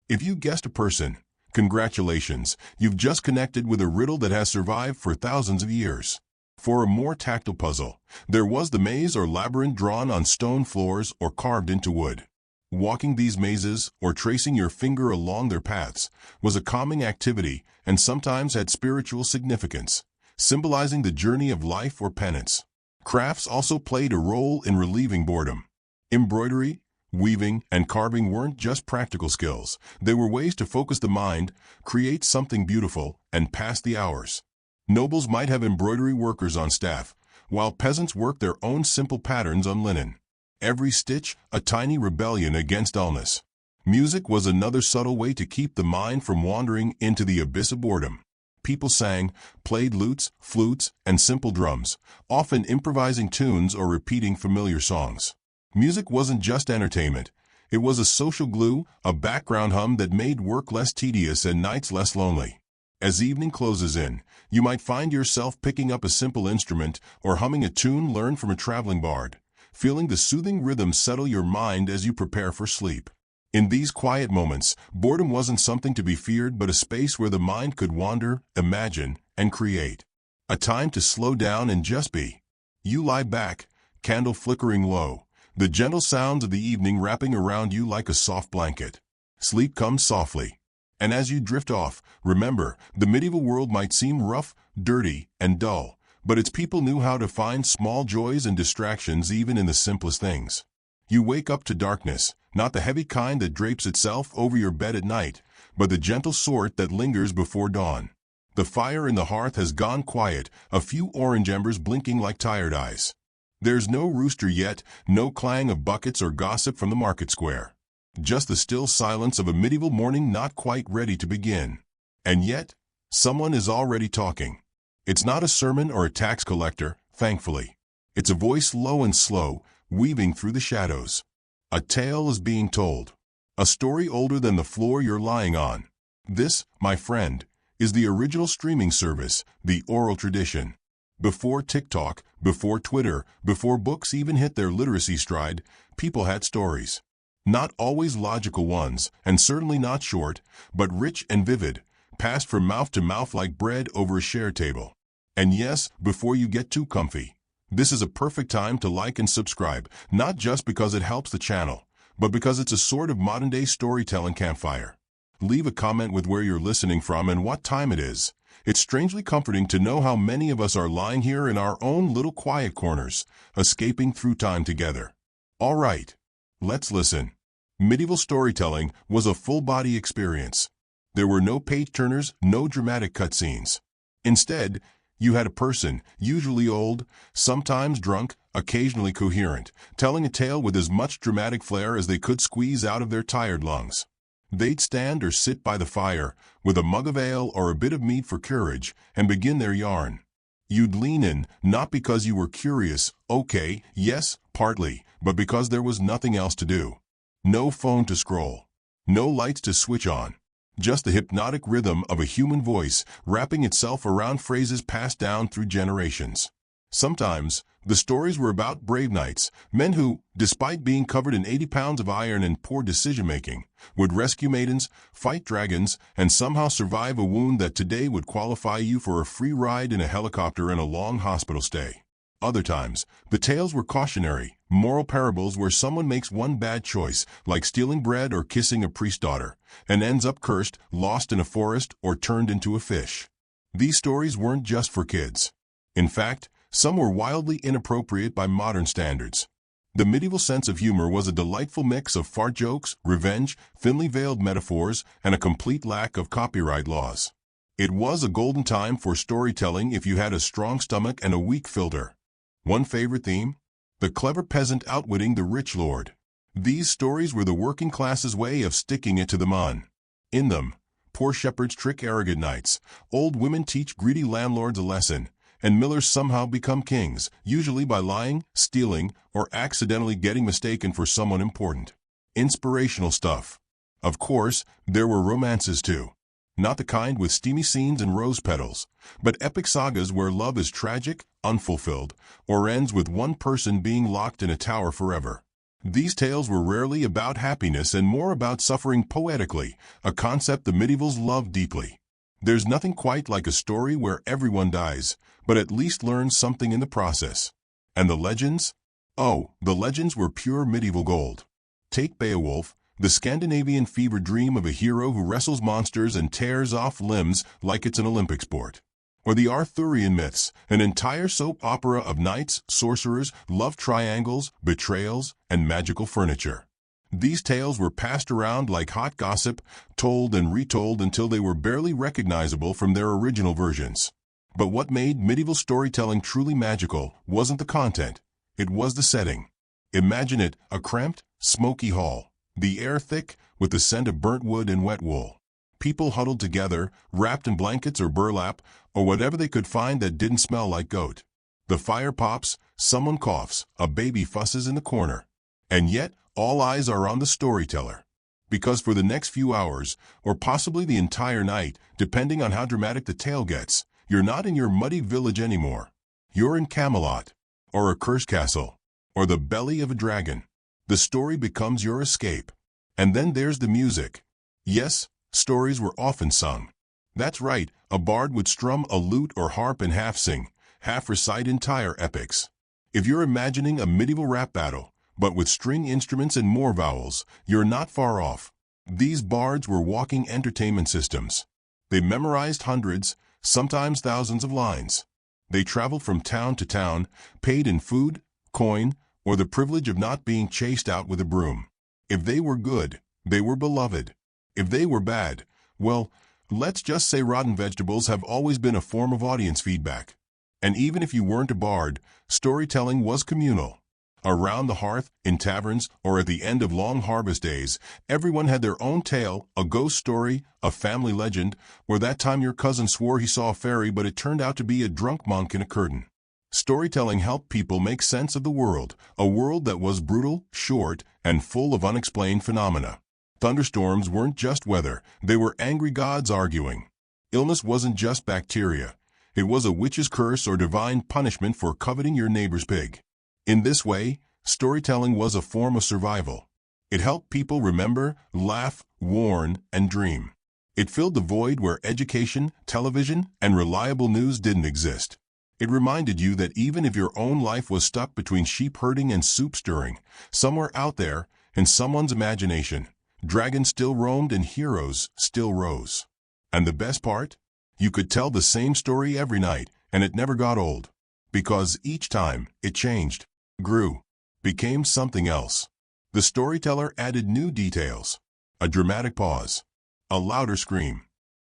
If you guessed a person, congratulations, you've just connected with a riddle that has survived for thousands of years. For a more tactile puzzle, there was the maze or labyrinth drawn on stone floors or carved into wood. Walking these mazes, or tracing your finger along their paths, was a calming activity and sometimes had spiritual significance, symbolizing the journey of life or penance. Crafts also played a role in relieving boredom. Embroidery, weaving, and carving weren't just practical skills. They were ways to focus the mind, create something beautiful, and pass the hours. Nobles might have embroidery workers on staff, while peasants worked their own simple patterns on linen. Every stitch, a tiny rebellion against dullness. Music was another subtle way to keep the mind from wandering into the abyss of boredom. People sang, played lutes, flutes, and simple drums, often improvising tunes or repeating familiar songs. Music wasn't just entertainment. It was a social glue, a background hum that made work less tedious and nights less lonely. As evening closes in, you might find yourself picking up a simple instrument or humming a tune learned from a traveling bard, feeling the soothing rhythm settle your mind as you prepare for sleep. In these quiet moments, boredom wasn't something to be feared but a space where the mind could wander, imagine, and create. A time to slow down and just be. You lie back, candle flickering low, the gentle sounds of the evening wrapping around you like a soft blanket. Sleep comes softly. And as you drift off, remember, the medieval world might seem rough, dirty, and dull, but its people knew how to find small joys and distractions even in the simplest things. You wake up to darkness, not the heavy kind that drapes itself over your bed at night, but the gentle sort that lingers before dawn. The fire in the hearth has gone quiet, a few orange embers blinking like tired eyes. There's no rooster yet, no clang of buckets or gossip from the market square. Just the still silence of a medieval morning not quite ready to begin. And yet, someone is already talking. It's not a sermon or a tax collector, thankfully. It's a voice low and slow, weaving through the shadows. A tale is being told. A story older than the floor you're lying on. This, my friend, is the original streaming service, the oral tradition. Before TikTok, before Twitter, before books even hit their literacy stride, people had stories. Not always logical ones, and certainly not short, but rich and vivid, passed from mouth to mouth like bread over a shared table. And yes, before you get too comfy, this is a perfect time to like and subscribe, not just because it helps the channel, but because it's a sort of modern-day storytelling campfire. Leave a comment with where you're listening from and what time it is. It's strangely comforting to know how many of us are lying here in our own little quiet corners, escaping through time together. All right, let's listen. Medieval storytelling was a full-body experience. There were no page-turners, no dramatic cutscenes. Instead, you had a person, usually old, sometimes drunk, occasionally coherent, telling a tale with as much dramatic flair as they could squeeze out of their tired lungs. They'd stand or sit by the fire, with a mug of ale or a bit of meat for courage, and begin their yarn. You'd lean in, not because you were curious, okay, yes, partly, but because there was nothing else to do. No phone to scroll. No lights to switch on. Just the hypnotic rhythm of a human voice wrapping itself around phrases passed down through generations. Sometimes, the stories were about brave knights, men who, despite being covered in 80 pounds of iron and poor decision-making, would rescue maidens, fight dragons, and somehow survive a wound that today would qualify you for a free ride in a helicopter and a long hospital stay. Other times, the tales were cautionary, moral parables where someone makes one bad choice, like stealing bread or kissing a priest's daughter, and ends up cursed, lost in a forest, or turned into a fish. These stories weren't just for kids. In fact, some were wildly inappropriate by modern standards. The medieval sense of humor was a delightful mix of fart jokes, revenge, thinly veiled metaphors, and a complete lack of copyright laws. It was a golden time for storytelling if you had a strong stomach and a weak filter. One favorite theme? The clever peasant outwitting the rich lord. These stories were the working class's way of sticking it to the man. In them, poor shepherds trick arrogant knights, old women teach greedy landlords a lesson, and millers somehow become kings, usually by lying, stealing, or accidentally getting mistaken for someone important. Inspirational stuff. Of course, there were romances too. Not the kind with steamy scenes and rose petals, but epic sagas where love is tragic, unfulfilled, or ends with one person being locked in a tower forever. These tales were rarely about happiness and more about suffering poetically, a concept the medievals loved deeply. There's nothing quite like a story where everyone dies, but at least learns something in the process. And the legends? Oh, the legends were pure medieval gold. Take Beowulf, the Scandinavian fever dream of a hero who wrestles monsters and tears off limbs like it's an Olympic sport. Or the Arthurian myths, an entire soap opera of knights, sorcerers, love triangles, betrayals, and magical furniture. These tales were passed around like hot gossip, told and retold until they were barely recognizable from their original versions. But what made medieval storytelling truly magical wasn't the content, it was the setting. Imagine it, a cramped, smoky hall, the air thick with the scent of burnt wood and wet wool. People huddled together, wrapped in blankets or burlap, or whatever they could find that didn't smell like goat. The fire pops, someone coughs, a baby fusses in the corner. And yet, all eyes are on the storyteller. Because for the next few hours, or possibly the entire night, depending on how dramatic the tale gets, you're not in your muddy village anymore. You're in Camelot, or a cursed castle, or the belly of a dragon. The story becomes your escape. And then there's the music. Yes, stories were often sung. That's right, a bard would strum a lute or harp and half sing, half recite entire epics. If you're imagining a medieval rap battle, but with string instruments and more vowels, you're not far off. These bards were walking entertainment systems. They memorized hundreds, sometimes thousands of lines. They traveled from town to town, paid in food, coin, or the privilege of not being chased out with a broom. If they were good, they were beloved. If they were bad, well, let's just say rotten vegetables have always been a form of audience feedback. And even if you weren't a bard, storytelling was communal. Around the hearth, in taverns, or at the end of long harvest days, everyone had their own tale, a ghost story, a family legend, or that time your cousin swore he saw a fairy but it turned out to be a drunk monk in a curtain. Storytelling helped people make sense of the world, a world that was brutal, short, and full of unexplained phenomena. Thunderstorms weren't just weather, they were angry gods arguing. Illness wasn't just bacteria. It was a witch's curse or divine punishment for coveting your neighbor's pig. In this way, storytelling was a form of survival. It helped people remember, laugh, warn, and dream. It filled the void where education, television, and reliable news didn't exist. It reminded you that even if your own life was stuck between sheep herding and soup stirring, somewhere out there, in someone's imagination, dragons still roamed and heroes still rose. And the best part? You could tell the same story every night, and it never got old. Because each time, it changed, grew, became something else. The storyteller added new details. A dramatic pause. A louder scream.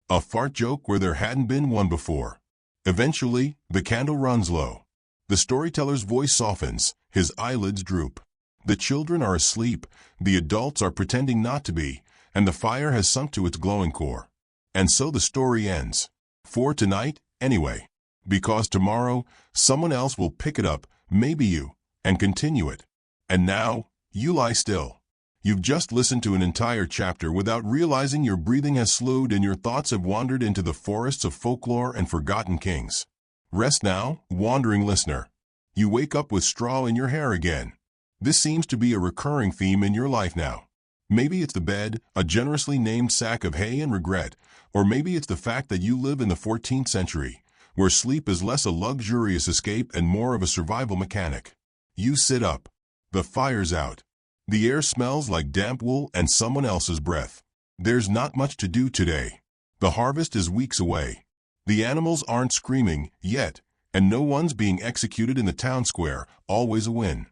A fart joke where there hadn't been one before. Eventually, the candle runs low. The storyteller's voice softens, his eyelids droop. The children are asleep, the adults are pretending not to be, and the fire has sunk to its glowing core. And so the story ends. For tonight, anyway. Because tomorrow, someone else will pick it up, maybe you, and continue it. And now, you lie still. You've just listened to an entire chapter without realizing your breathing has slowed and your thoughts have wandered into the forests of folklore and forgotten kings. Rest now, wandering listener. You wake up with straw in your hair again. This seems to be a recurring theme in your life now. Maybe it's the bed, a generously named sack of hay and regret, or maybe it's the fact that you live in the 14th century, where sleep is less a luxurious escape and more of a survival mechanic. You sit up. The fire's out. The air smells like damp wool and someone else's breath. There's not much to do today. The harvest is weeks away. The animals aren't screaming yet, and no one's being executed in the town square, always a win.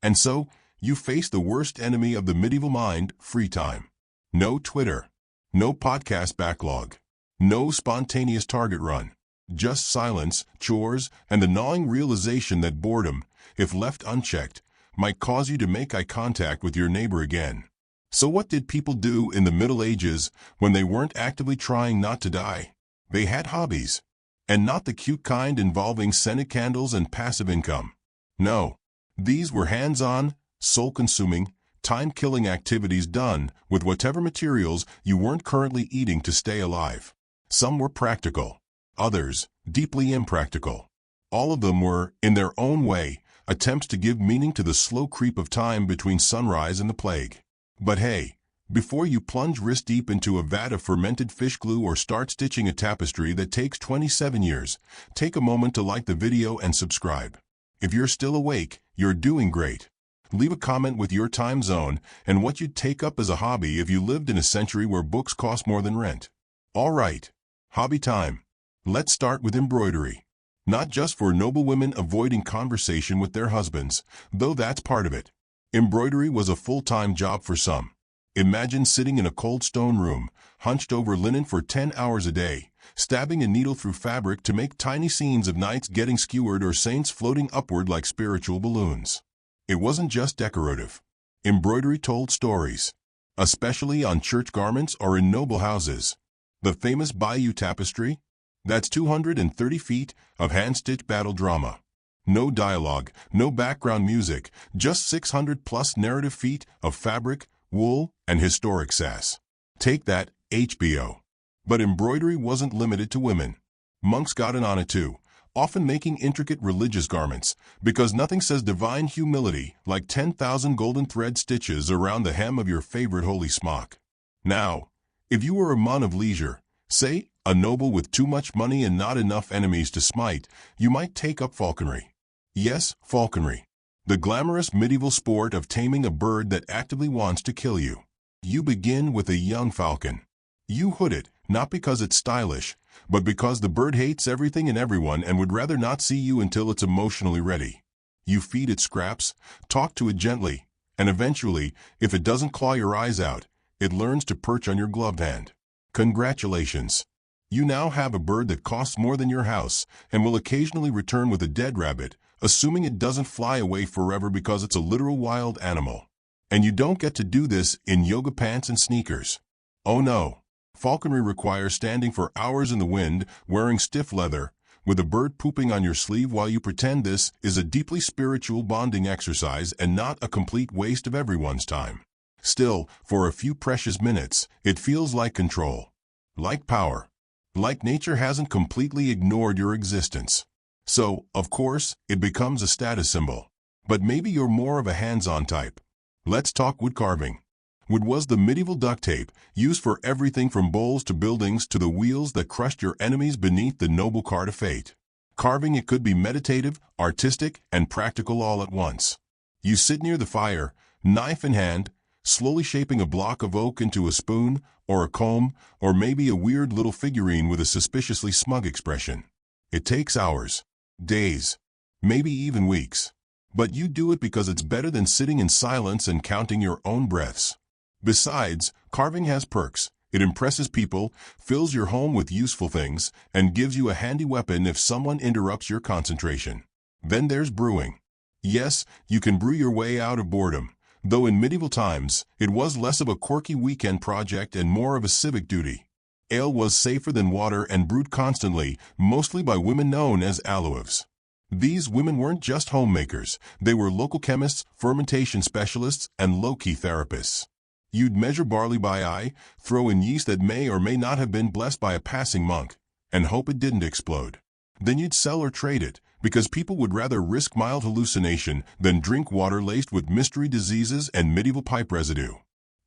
And so, you face the worst enemy of the medieval mind, free time. No Twitter. No podcast backlog. No spontaneous target run. Just silence, chores, and the gnawing realization that boredom, if left unchecked, might cause you to make eye contact with your neighbor again. So what did people do in the Middle Ages when they weren't actively trying not to die? They had hobbies. And not the cute kind involving scented candles and passive income. No. These were hands-on, soul-consuming, time-killing activities done with whatever materials you weren't currently eating to stay alive. Some were practical, others deeply impractical. All of them were, in their own way, attempts to give meaning to the slow creep of time between sunrise and the plague. But hey, before you plunge wrist-deep into a vat of fermented fish glue or start stitching a tapestry that takes 27 years, take a moment to like the video and subscribe. If you're still awake, you're doing great. Leave a comment with your time zone and what you'd take up as a hobby if you lived in a century where books cost more than rent. All right, hobby time. Let's start with embroidery. Not just for noble women avoiding conversation with their husbands, though that's part of it. Embroidery was a full-time job for some. Imagine sitting in a cold stone room, hunched over linen for 10 hours a day, stabbing a needle through fabric to make tiny scenes of knights getting skewered or saints floating upward like spiritual balloons. It wasn't just decorative. Embroidery told stories, especially on church garments or in noble houses. The famous Bayeux tapestry? That's 230 feet of hand-stitched battle drama. No dialogue, no background music, just 600-plus narrative feet of fabric, wool, and historic sass. Take that, HBO. But embroidery wasn't limited to women. Monks got in on it too, often making intricate religious garments, because nothing says divine humility like 10,000 golden thread stitches around the hem of your favorite holy smock. Now, if you were a man of leisure, say, a noble with too much money and not enough enemies to smite, you might take up falconry. Yes, falconry. The glamorous medieval sport of taming a bird that actively wants to kill you. You begin with a young falcon. You hood it, not because it's stylish, but because the bird hates everything and everyone and would rather not see you until it's emotionally ready. You feed it scraps, talk to it gently, and eventually, if it doesn't claw your eyes out, it learns to perch on your gloved hand. Congratulations! You now have a bird that costs more than your house and will occasionally return with a dead rabbit, assuming it doesn't fly away forever because it's a literal wild animal. And you don't get to do this in yoga pants and sneakers. Oh no! Falconry requires standing for hours in the wind, wearing stiff leather, with a bird pooping on your sleeve while you pretend this is a deeply spiritual bonding exercise and not a complete waste of everyone's time. Still, for a few precious minutes, it feels like control. Like power. Like nature hasn't completely ignored your existence. So, of course, it becomes a status symbol. But maybe you're more of a hands-on type. Let's talk wood carving. Wood was the medieval duct tape, used for everything from bowls to buildings to the wheels that crushed your enemies beneath the noble cart of fate. Carving it could be meditative, artistic, and practical all at once. You sit near the fire, knife in hand, slowly shaping a block of oak into a spoon, or a comb, or maybe a weird little figurine with a suspiciously smug expression. It takes hours, days, maybe even weeks. But you do it because it's better than sitting in silence and counting your own breaths. Besides, carving has perks. It impresses people, fills your home with useful things, and gives you a handy weapon if someone interrupts your concentration. Then there's brewing. Yes, you can brew your way out of boredom, though in medieval times, it was less of a quirky weekend project and more of a civic duty. Ale was safer than water and brewed constantly, mostly by women known as alewives. These women weren't just homemakers, they were local chemists, fermentation specialists, and low-key therapists. You'd measure barley by eye, throw in yeast that may or may not have been blessed by a passing monk, and hope it didn't explode. Then you'd sell or trade it, because people would rather risk mild hallucination than drink water laced with mystery diseases and medieval pipe residue.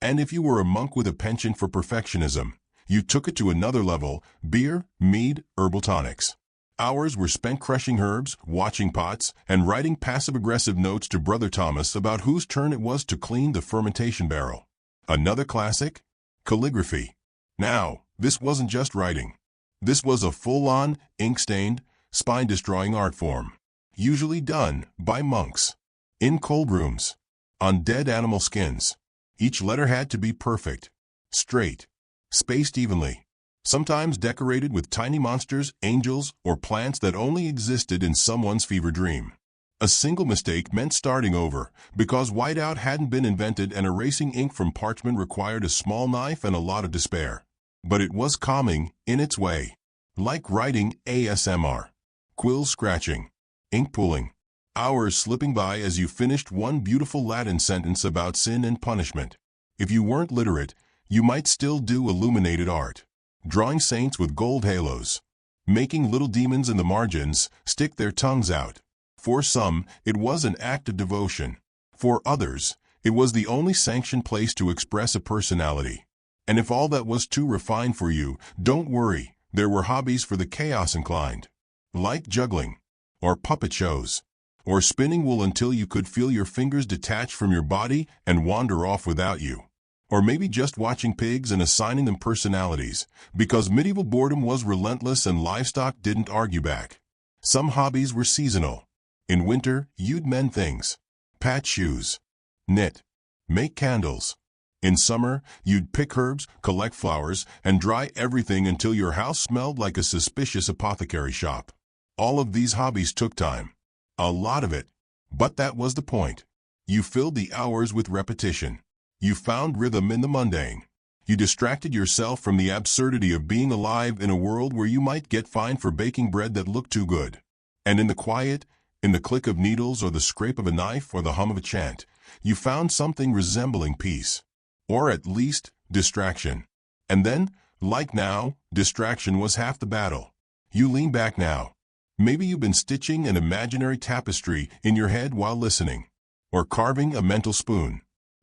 And if you were a monk with a penchant for perfectionism, you took it to another level: beer, mead, herbal tonics. Hours were spent crushing herbs, watching pots, and writing passive-aggressive notes to Brother Thomas about whose turn it was to clean the fermentation barrel. Another classic? Calligraphy. Now, this wasn't just writing. This was a full-on, ink-stained, spine-destroying art form, usually done by monks, in cold rooms, on dead animal skins. Each letter had to be perfect, straight, spaced evenly, sometimes decorated with tiny monsters, angels, or plants that only existed in someone's fever dream. A single mistake meant starting over, because whiteout hadn't been invented and erasing ink from parchment required a small knife and a lot of despair. But it was calming, in its way. Like writing ASMR. Quills scratching. Ink pooling. Hours slipping by as you finished one beautiful Latin sentence about sin and punishment. If you weren't literate, you might still do illuminated art. drawing saints with gold halos, making little demons in the margins stick their tongues out. For some, it was an act of devotion. For others, it was the only sanctioned place to express a personality. And if all that was too refined for you, don't worry, there were hobbies for the chaos inclined. Like juggling, or puppet shows, or spinning wool until you could feel your fingers detach from your body and wander off without you. Or maybe just watching pigs and assigning them personalities, because medieval boredom was relentless and livestock didn't argue back. Some hobbies were seasonal. In winter, you'd mend things, patch shoes, knit, make candles. In summer, you'd pick herbs, collect flowers, and dry everything until your house smelled like a suspicious apothecary shop. All of these hobbies took time. A lot of it. But that was the point. You filled the hours with repetition. You found rhythm in the mundane. You distracted yourself from the absurdity of being alive in a world where you might get fined for baking bread that looked too good. And in the quiet, in the click of needles or the scrape of a knife or the hum of a chant, you found something resembling peace. Or at least, distraction. And then, like now, distraction was half the battle. You lean back now. Maybe you've been stitching an imaginary tapestry in your head while listening, or carving a mental spoon.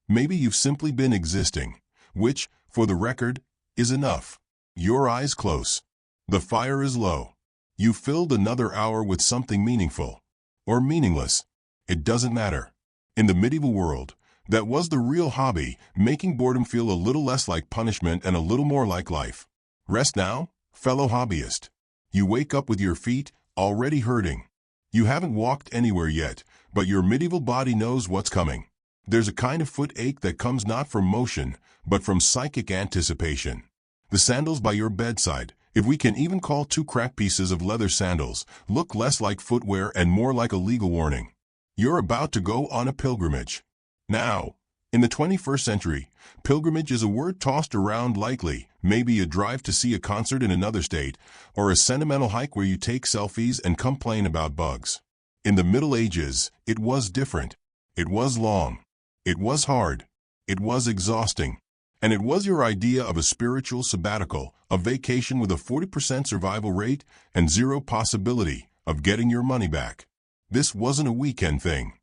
Maybe you've simply been existing, which, for the record, is enough. Your eyes close. The fire is low. You filled another hour with something meaningful. Or meaningless. It doesn't matter. In the medieval world, that was the real hobby, making boredom feel a little less like punishment and a little more like life. Rest now, fellow hobbyist. You wake up with your feet already hurting. You haven't walked anywhere yet, but your medieval body knows what's coming. There's a kind of foot ache that comes not from motion, but from psychic anticipation. The sandals by your bedside, if we can even call two cracked pieces of leather sandals, look less like footwear and more like a legal warning. You're about to go on a pilgrimage. Now, in the 21st century, pilgrimage is a word tossed around lightly, maybe a drive to see a concert in another state, or a sentimental hike where you take selfies and complain about bugs. In the Middle Ages, it was different. It was long. It was hard. It was exhausting. And it was your idea of a spiritual sabbatical, a vacation with a 40% survival rate and zero possibility of getting your money back. This wasn't a weekend thing.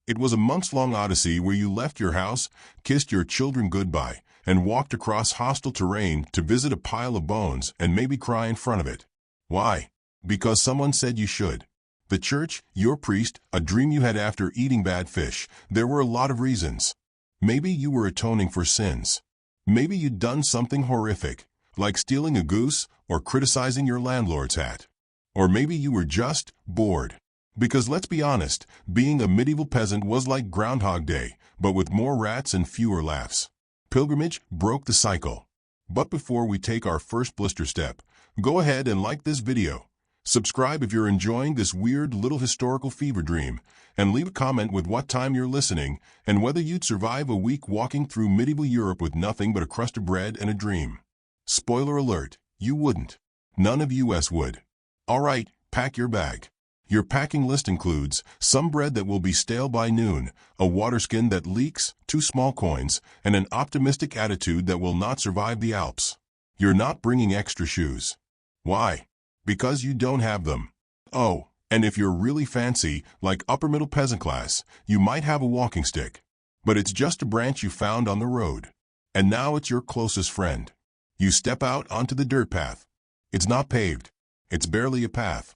It was a months-long odyssey where you left your house, kissed your children goodbye, and walked across hostile terrain to visit a pile of bones and maybe cry in front of it. Why? Because someone said you should. The church, your priest, a dream you had after eating bad fish. There were a lot of reasons. Maybe you were atoning for sins. Maybe you'd done something horrific, like stealing a goose or criticizing your landlord's hat. Or maybe you were just bored. Because let's be honest, being a medieval peasant was like Groundhog Day, but with more rats and fewer laughs. Pilgrimage broke the cycle. But before we take our first blister step, go ahead and like this video. Subscribe if you're enjoying this weird little historical fever dream, and leave a comment with what time you're listening and whether you'd survive a week walking through medieval Europe with nothing but a crust of bread and a dream. Spoiler alert, you wouldn't. None of us would. All right, pack your bag. Your packing list includes some bread that will be stale by noon, a waterskin that leaks, 2 small coins, and an optimistic attitude that will not survive the Alps. You're not bringing extra shoes. Why? Because you don't have them. Oh, and if you're really fancy, like upper-middle peasant class, you might have a walking stick. But it's just a branch you found on the road. And now it's your closest friend. You step out onto the dirt path. It's not paved. It's barely a path.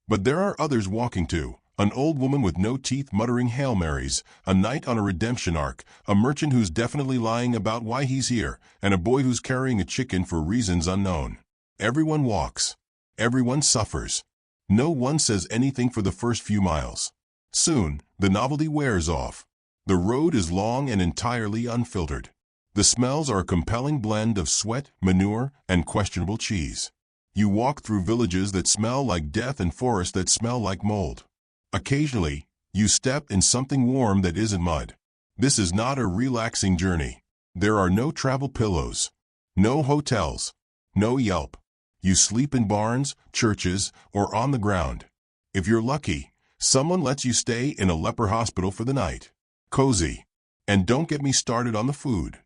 But there are others walking too. An old woman with no teeth muttering Hail Marys, a knight on a redemption arc, a merchant who's definitely lying about why he's here, and a boy who's carrying a chicken for reasons unknown. Everyone walks. Everyone suffers. No one says anything for the first few miles. Soon, the novelty wears off. The road is long and entirely unfiltered. The smells are a compelling blend of sweat, manure, and questionable cheese. You walk through villages that smell like death and forests that smell like mold. Occasionally, you step in something warm that isn't mud. This is not a relaxing journey. There are no travel pillows. No hotels. No Yelp. You sleep in barns, churches, or on the ground. If you're lucky, someone lets you stay in a leper hospital for the night. Cozy. And don't get me started on the food.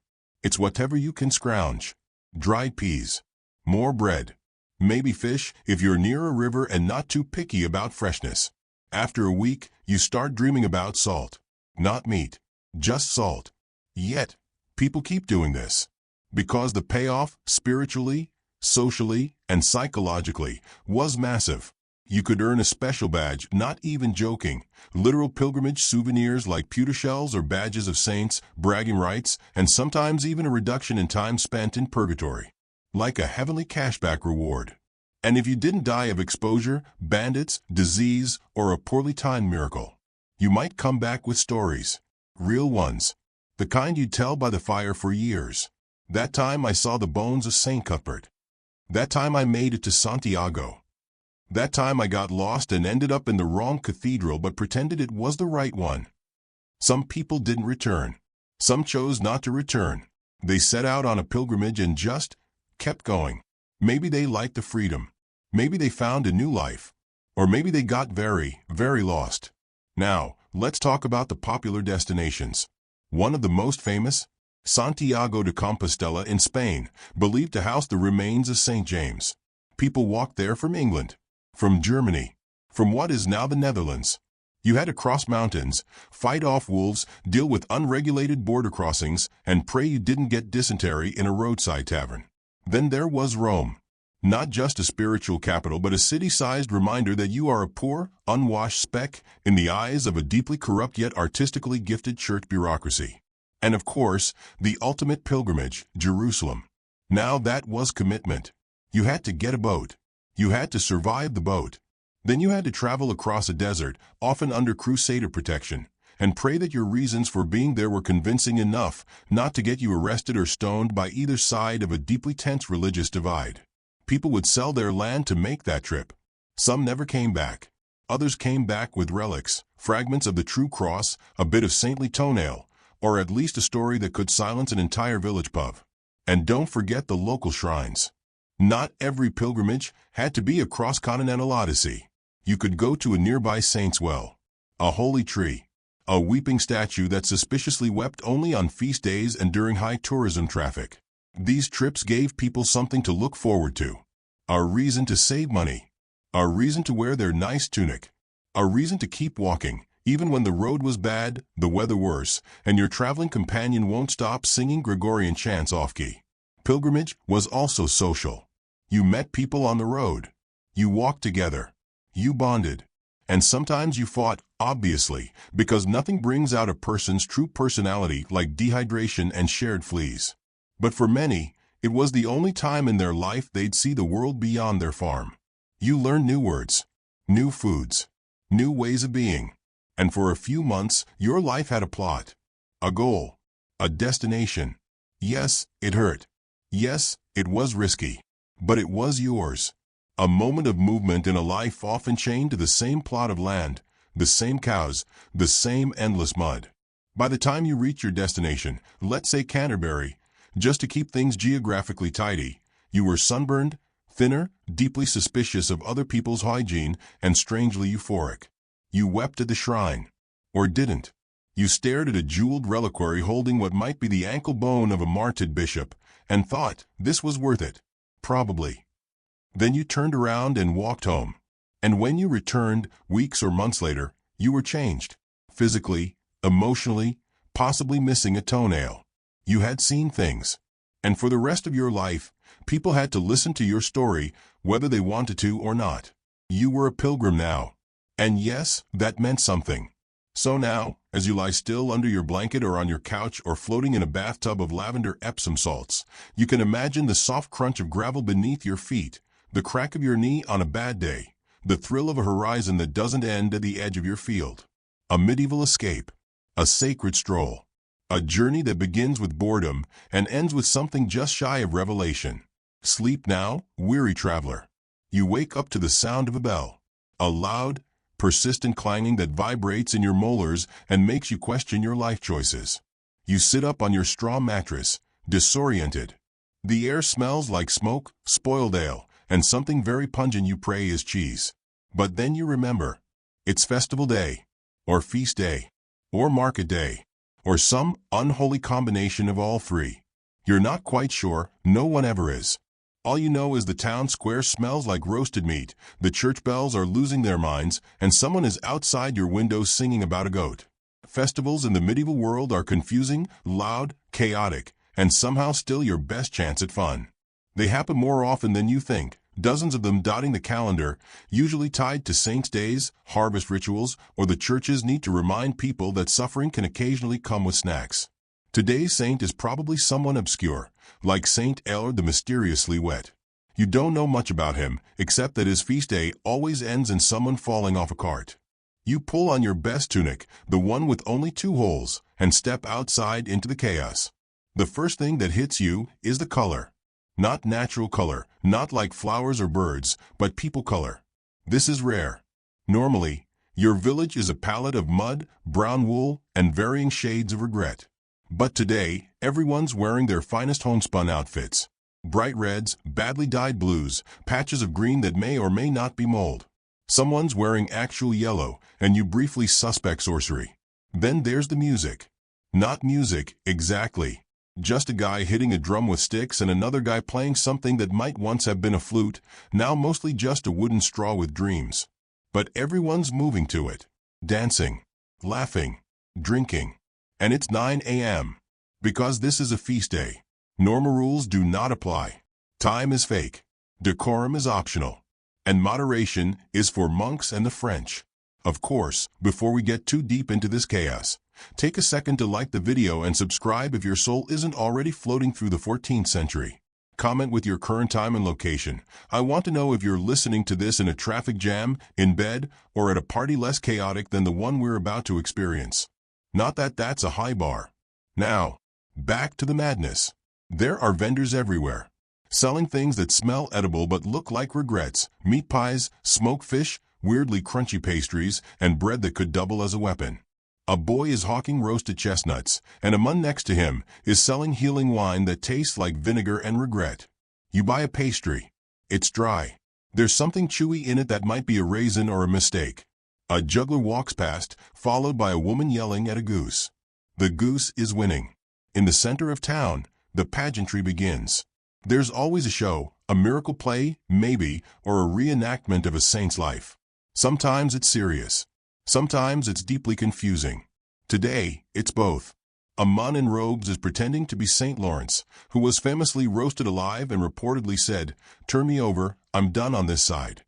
It's whatever you can scrounge. Dried peas. more bread. Maybe fish if you're near a river and not too picky about freshness. After a week, you start dreaming about salt. Not meat, just salt. Yet, people keep doing this. Because the payoff, spiritually, socially, and psychologically, was massive. You could earn a special badge, not even joking. Literal pilgrimage souvenirs like pewter shells or badges of saints, bragging rights, and sometimes even a reduction in time spent in purgatory. Like a heavenly cashback reward. And if you didn't die of exposure, bandits, disease, or a poorly timed miracle, you might come back with stories. Real ones. The kind you'd tell by the fire for years. That time I saw the bones of Saint Cuthbert. That time I made it to Santiago. That time I got lost and ended up in the wrong cathedral but pretended it was the right one. Some people didn't return. Some chose not to return. They set out on a pilgrimage and just kept going. Maybe they liked the freedom. Maybe they found a new life. Or maybe they got very, very lost. Now, let's talk about the popular destinations. One of the most famous, Santiago de Compostela in Spain, believed to house the remains of St. James. People walked there from England, from Germany, from what is now the Netherlands. You had to cross mountains, fight off wolves, deal with unregulated border crossings, and pray you didn't get dysentery in a roadside tavern. Then there was Rome. Not just a spiritual capital, but a city-sized reminder that you are a poor, unwashed speck in the eyes of a deeply corrupt yet artistically gifted church bureaucracy. And of course, the ultimate pilgrimage, Jerusalem. Now that was commitment. You had to get a boat. You had to survive the boat. Then you had to travel across a desert, often under crusader protection, and pray that your reasons for being there were convincing enough not to get you arrested or stoned by either side of a deeply tense religious divide. People would sell their land to make that trip. Some never came back. Others came back with relics, fragments of the true cross, a bit of saintly toenail, or at least a story that could silence an entire village pub. And don't forget the local shrines. Not every pilgrimage had to be a cross-continental odyssey. You could go to a nearby saint's well, a holy tree, a weeping statue that suspiciously wept only on feast days and during high tourism traffic. These trips gave people something to look forward to, a reason to save money, a reason to wear their nice tunic, a reason to keep walking, even when the road was bad, the weather worse, and your traveling companion won't stop singing Gregorian chants off-key. Pilgrimage was also social. You met people on the road. You walked together. You bonded. And sometimes you fought, obviously, because nothing brings out a person's true personality like dehydration and shared fleas. But for many, it was the only time in their life they'd see the world beyond their farm. You learned new words, new foods, new ways of being. And for a few months, your life had a plot, a goal, a destination. Yes, it hurt. Yes, it was risky. But it was yours. A moment of movement in a life often chained to the same plot of land, the same cows, the same endless mud. By the time you reach your destination, let's say Canterbury, just to keep things geographically tidy, you were sunburned, thinner, deeply suspicious of other people's hygiene, and strangely euphoric. You wept at the shrine. Or didn't. You stared at a jeweled reliquary holding what might be the ankle bone of a martyred bishop, and thought this was worth it. Probably. Then you turned around and walked home. And when you returned, weeks or months later, you were changed. Physically, emotionally, possibly missing a toenail. You had seen things. And for the rest of your life, people had to listen to your story, whether they wanted to or not. You were a pilgrim now. And yes, that meant something. So now, as you lie still under your blanket or on your couch or floating in a bathtub of lavender Epsom salts, you can imagine the soft crunch of gravel beneath your feet, the crack of your knee on a bad day, the thrill of a horizon that doesn't end at the edge of your field. A medieval escape, a sacred stroll, a journey that begins with boredom and ends with something just shy of revelation. Sleep now, weary traveler. You wake up to the sound of a bell, a loud, persistent clanging that vibrates in your molars and makes you question your life choices. You sit up on your straw mattress, disoriented. The air smells like smoke, spoiled ale, and something very pungent you pray is cheese. But then you remember. It's festival day, or feast day, or market day, or some unholy combination of all three. You're not quite sure, no one ever is. All you know is the town square smells like roasted meat, the church bells are losing their minds, and someone is outside your window singing about a goat. Festivals in the medieval world are confusing, loud, chaotic, and somehow still your best chance at fun. They happen more often than you think, dozens of them dotting the calendar, usually tied to saints' days, harvest rituals, or the church's need to remind people that suffering can occasionally come with snacks. Today's saint is probably someone obscure, like Saint Ellard the mysteriously wet. You don't know much about him, except that his feast day always ends in someone falling off a cart. You pull on your best tunic, the one with only 2 holes, and step outside into the chaos. The first thing that hits you is the color. Not natural color, not like flowers or birds, but people color. This is rare. Normally, your village is a palette of mud, brown wool, and varying shades of regret. But today, everyone's wearing their finest homespun outfits. Bright reds, badly dyed blues, patches of green that may or may not be mold. Someone's wearing actual yellow, and you briefly suspect sorcery. Then there's the music. Not music, exactly. Just a guy hitting a drum with sticks and another guy playing something that might once have been a flute, now mostly just a wooden straw with dreams. But everyone's moving to it. Dancing, laughing, drinking. And it's 9 a.m. Because this is a feast day. Normal rules do not apply. Time is fake. Decorum is optional. And moderation is for monks and the French. Of course, before we get too deep into this chaos, take a second to like the video and subscribe if your soul isn't already floating through the 14th century. Comment with your current time and location. I want to know if you're listening to this in a traffic jam, in bed, or at a party less chaotic than the one we're about to experience. Not that that's a high bar. Now, back to the madness. There are vendors everywhere, selling things that smell edible but look like regrets, meat pies, smoked fish, weirdly crunchy pastries, and bread that could double as a weapon. A boy is hawking roasted chestnuts, and a man next to him is selling healing wine that tastes like vinegar and regret. You buy a pastry. It's dry. There's something chewy in it that might be a raisin or a mistake. A juggler walks past, followed by a woman yelling at a goose. The goose is winning. In the center of town, the pageantry begins. There's always a show, a miracle play, maybe, or a reenactment of a saint's life. Sometimes it's serious. Sometimes it's deeply confusing. Today, it's both. A man in robes is pretending to be St. Lawrence, who was famously roasted alive and reportedly said, "Turn me over, I'm done on this side."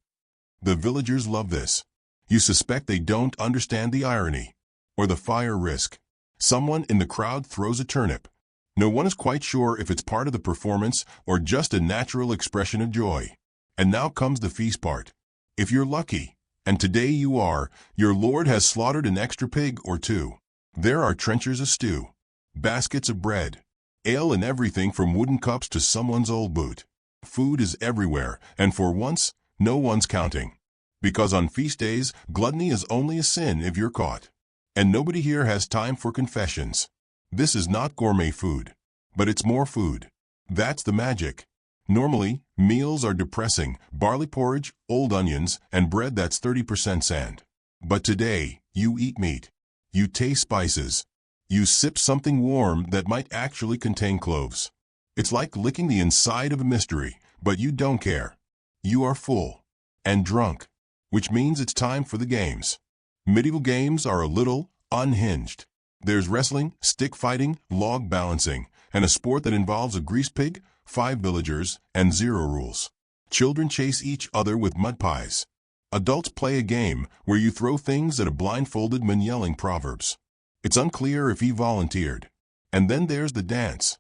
The villagers love this. You suspect they don't understand the irony, or the fire risk. Someone in the crowd throws a turnip. No one is quite sure if it's part of the performance or just a natural expression of joy. And now comes the feast part. If you're lucky, and today you are, your Lord has slaughtered an extra pig or 2. There are trenchers of stew, baskets of bread, ale and everything from wooden cups to someone's old boot. Food is everywhere, and for once, no one's counting. Because on feast days, gluttony is only a sin if you're caught. And nobody here has time for confessions. This is not gourmet food. But it's more food. That's the magic. Normally, meals are depressing, barley porridge, old onions, and bread that's 30% sand. But today, you eat meat. You taste spices. You sip something warm that might actually contain cloves. It's like licking the inside of a mystery, but you don't care. You are full. And drunk. Which means it's time for the games. Medieval games are a little unhinged. There's wrestling, stick fighting, log balancing, and a sport that involves a greased pig, 5 villagers, and 0 rules. Children chase each other with mud pies. Adults play a game where you throw things at a blindfolded man yelling proverbs. It's unclear if he volunteered. And then there's the dance.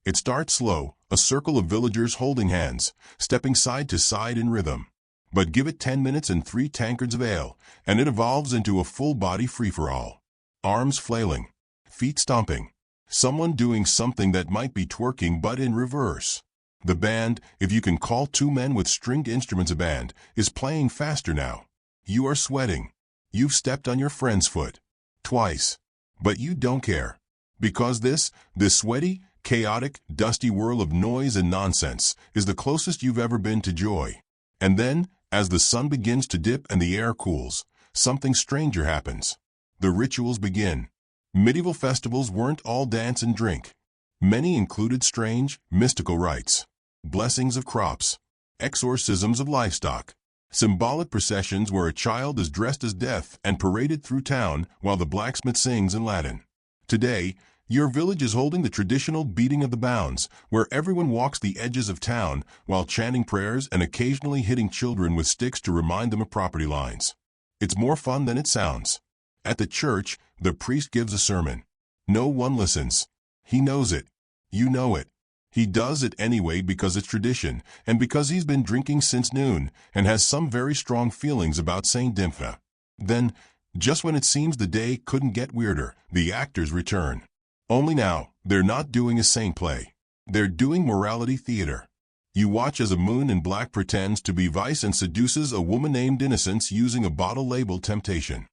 It starts slow, a circle of villagers holding hands, stepping side to side in rhythm. But give it 10 minutes and 3 tankards of ale, and it evolves into a full-body free-for-all. Arms flailing, feet stomping, someone doing something that might be twerking but in reverse. The band, if you can call 2 men with stringed instruments a band, is playing faster now. You are sweating. You've stepped on your friend's foot. Twice. But you don't care. Because this sweaty, chaotic, dusty whirl of noise and nonsense is the closest you've ever been to joy. And then, as the sun begins to dip and the air cools, something stranger happens. The rituals begin. Medieval festivals weren't all dance and drink. Many included strange, mystical rites. blessings of crops, exorcisms of livestock, symbolic processions where a child is dressed as death and paraded through town while the blacksmith sings in Latin. Today, your village is holding the traditional beating of the bounds, where everyone walks the edges of town while chanting prayers and occasionally hitting children with sticks to remind them of property lines. It's more fun than it sounds. At the church, the priest gives a sermon. No one listens. He knows it. You know it. He does it anyway because it's tradition, and because he's been drinking since noon and has some very strong feelings about Saint Dimphna. Then, just when it seems the day couldn't get weirder, the actors return. Only now, they're not doing a saint play. They're doing morality theater. You watch as a moon in black pretends to be vice and seduces a woman named Innocence using a bottle labeled Temptation.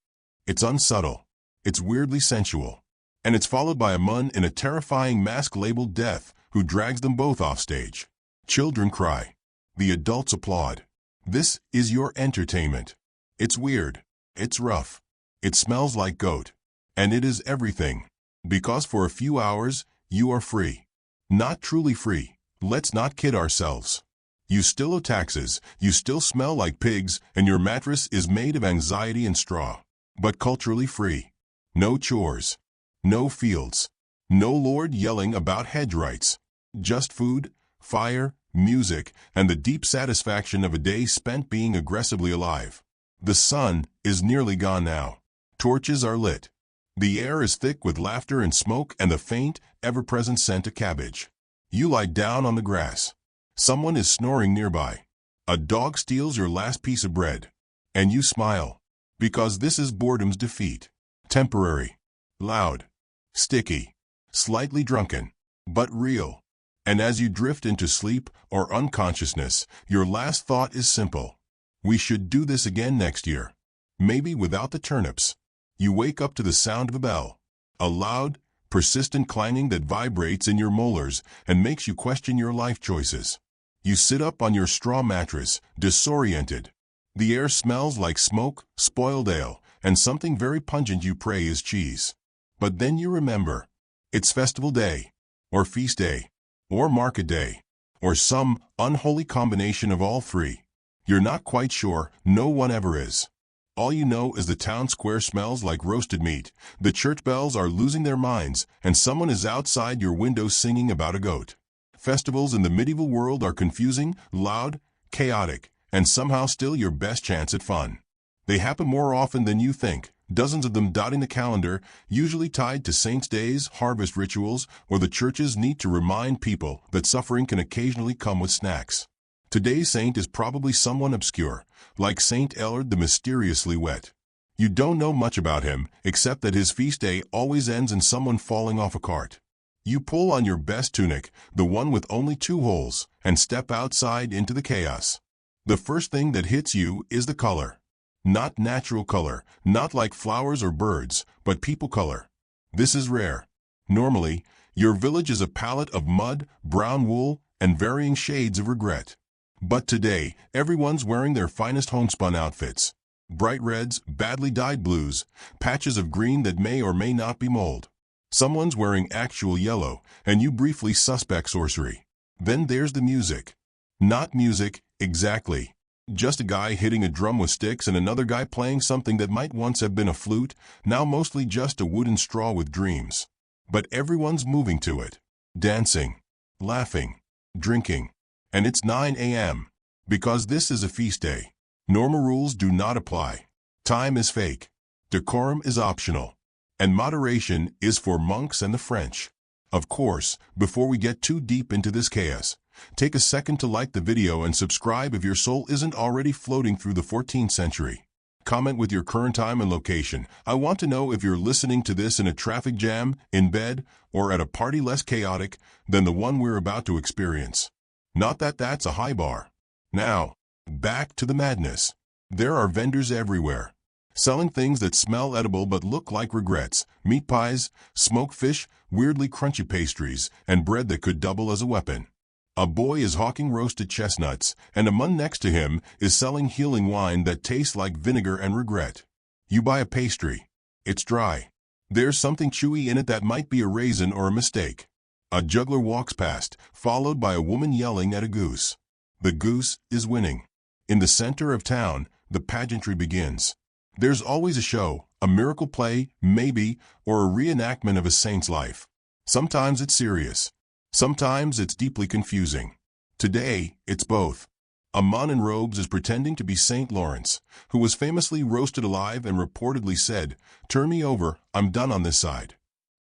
It's unsubtle. It's weirdly sensual. And it's followed by a mun in a terrifying mask labeled Death, who drags them both off stage. Children cry. The adults applaud. This is your entertainment. It's weird. It's rough. It smells like goat. And it is everything. Because for a few hours, you are free. Not truly free. Let's not kid ourselves. You still owe taxes, you still smell like pigs, and your mattress is made of anxiety and straw. But culturally free. No chores. No fields. No lord yelling about hedge rights. Just food, fire, music, and the deep satisfaction of a day spent being aggressively alive. The sun is nearly gone now. Torches are lit. The air is thick with laughter and smoke and the faint, ever-present scent of cabbage. You lie down on the grass. Someone is snoring nearby. A dog steals your last piece of bread. And you smile. Because this is boredom's defeat. Temporary. Loud. Sticky. Slightly drunken. But real. And as you drift into sleep or unconsciousness, your last thought is simple. We should do this again next year. Maybe without the turnips. You wake up to the sound of a bell. A loud, persistent clanging that vibrates in your molars and makes you question your life choices. You sit up on your straw mattress, disoriented. The air smells like smoke, spoiled ale, and something very pungent you pray is cheese. But then you remember. It's festival day, or feast day, or market day, or some unholy combination of all three. You're not quite sure, no one ever is. All you know is the town square smells like roasted meat, the church bells are losing their minds, and someone is outside your window singing about a goat. Festivals in the medieval world are confusing, loud, chaotic, and somehow still your best chance at fun. They happen more often than you think, dozens of them dotting the calendar, usually tied to saints' days, harvest rituals, or the church's need to remind people that suffering can occasionally come with snacks. Today's saint is probably someone obscure, like Saint Ellard the mysteriously wet. You don't know much about him, except that his feast day always ends in someone falling off a cart. You pull on your best tunic, the one with only 2 holes, and step outside into the chaos. The first thing that hits you is the color. Not natural color, not like flowers or birds, but people color. This is rare. Normally, your village is a palette of mud, brown wool, and varying shades of regret. But today, everyone's wearing their finest homespun outfits. Bright reds, badly dyed blues, patches of green that may or may not be mold. Someone's wearing actual yellow, and you briefly suspect sorcery. Then there's the music. Not music, exactly. Just a guy hitting a drum with sticks and another guy playing something that might once have been a flute, now mostly just a wooden straw with dreams. But everyone's moving to it. Dancing. Laughing. Drinking. And it's 9 a.m. Because this is a feast day. Normal rules do not apply. Time is fake. Decorum is optional. And moderation is for monks and the French. Of course, before we get too deep into this chaos, take a second to like the video and subscribe if your soul isn't already floating through the 14th century. Comment with your current time and location. I want to know if you're listening to this in a traffic jam, in bed, or at a party less chaotic than the one we're about to experience. Not that that's a high bar. Now, back to the madness. There are vendors everywhere, selling things that smell edible but look like regrets, meat pies, smoked fish, weirdly crunchy pastries, and bread that could double as a weapon. A boy is hawking roasted chestnuts, and a man next to him is selling healing wine that tastes like vinegar and regret. You buy a pastry. It's dry. There's something chewy in it that might be a raisin or a mistake. A juggler walks past, followed by a woman yelling at a goose. The goose is winning. In the center of town, the pageantry begins. There's always a show, a miracle play, maybe, or a reenactment of a saint's life. Sometimes it's serious. Sometimes it's deeply confusing. Today, it's both. A man in robes is pretending to be Saint Lawrence, who was famously roasted alive and reportedly said, "Turn me over, I'm done on this side."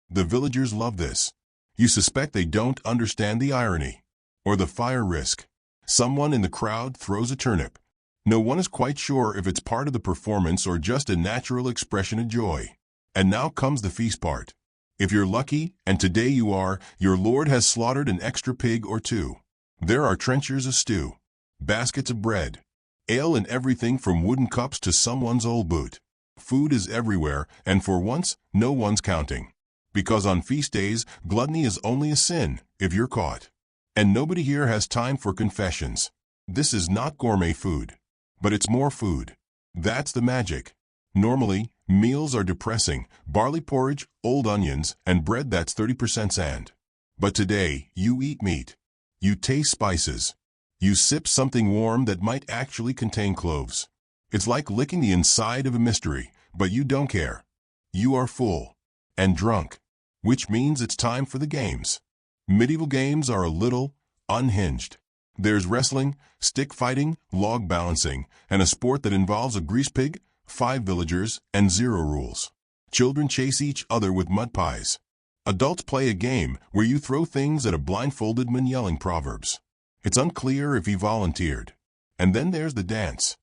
The villagers love this. You suspect they don't understand the irony or the fire risk. Someone in the crowd throws a turnip. No one is quite sure if it's part of the performance or just a natural expression of joy. And now comes the feast part. If you're lucky, and today you are, your Lord has slaughtered an extra pig or two. There are trenchers of stew, baskets of bread, ale and everything from wooden cups to someone's old boot. Food is everywhere, and for once, no one's counting. Because on feast days, gluttony is only a sin, if you're caught. And nobody here has time for confessions. This is not gourmet food. But it's more food. That's the magic. Normally, meals are depressing, barley porridge, old onions, and bread that's 30% sand. But today, you eat meat. You taste spices. You sip something warm that might actually contain cloves. It's like licking the inside of a mystery, but you don't care. You are full. And drunk. Which means it's time for the games. Medieval games are a little unhinged. There's wrestling, stick fighting, log balancing, and a sport that involves a grease pig, 5 villagers, and 0 rules. Children chase each other with mud pies. Adults play a game where you throw things at a blindfolded man yelling proverbs. It's unclear if he volunteered. And then there's the dance.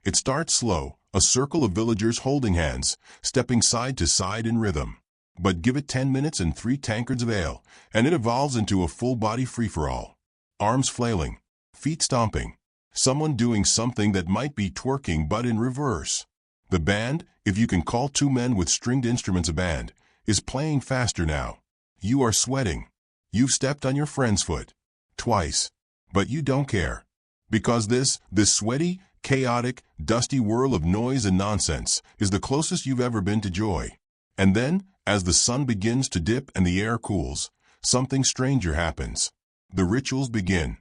It starts slow, a circle of villagers holding hands, stepping side to side in rhythm. But give it 10 minutes and 3 tankards of ale, and it evolves into a full-body free-for-all. Arms flailing, feet stomping, someone doing something that might be twerking but in reverse. The band, if you can call 2 men with stringed instruments a band, is playing faster now. You are sweating. You've stepped on your friend's foot. Twice. But you don't care. Because this sweaty, chaotic, dusty whirl of noise and nonsense is the closest you've ever been to joy. And then, as the sun begins to dip and the air cools, something stranger happens. The rituals begin.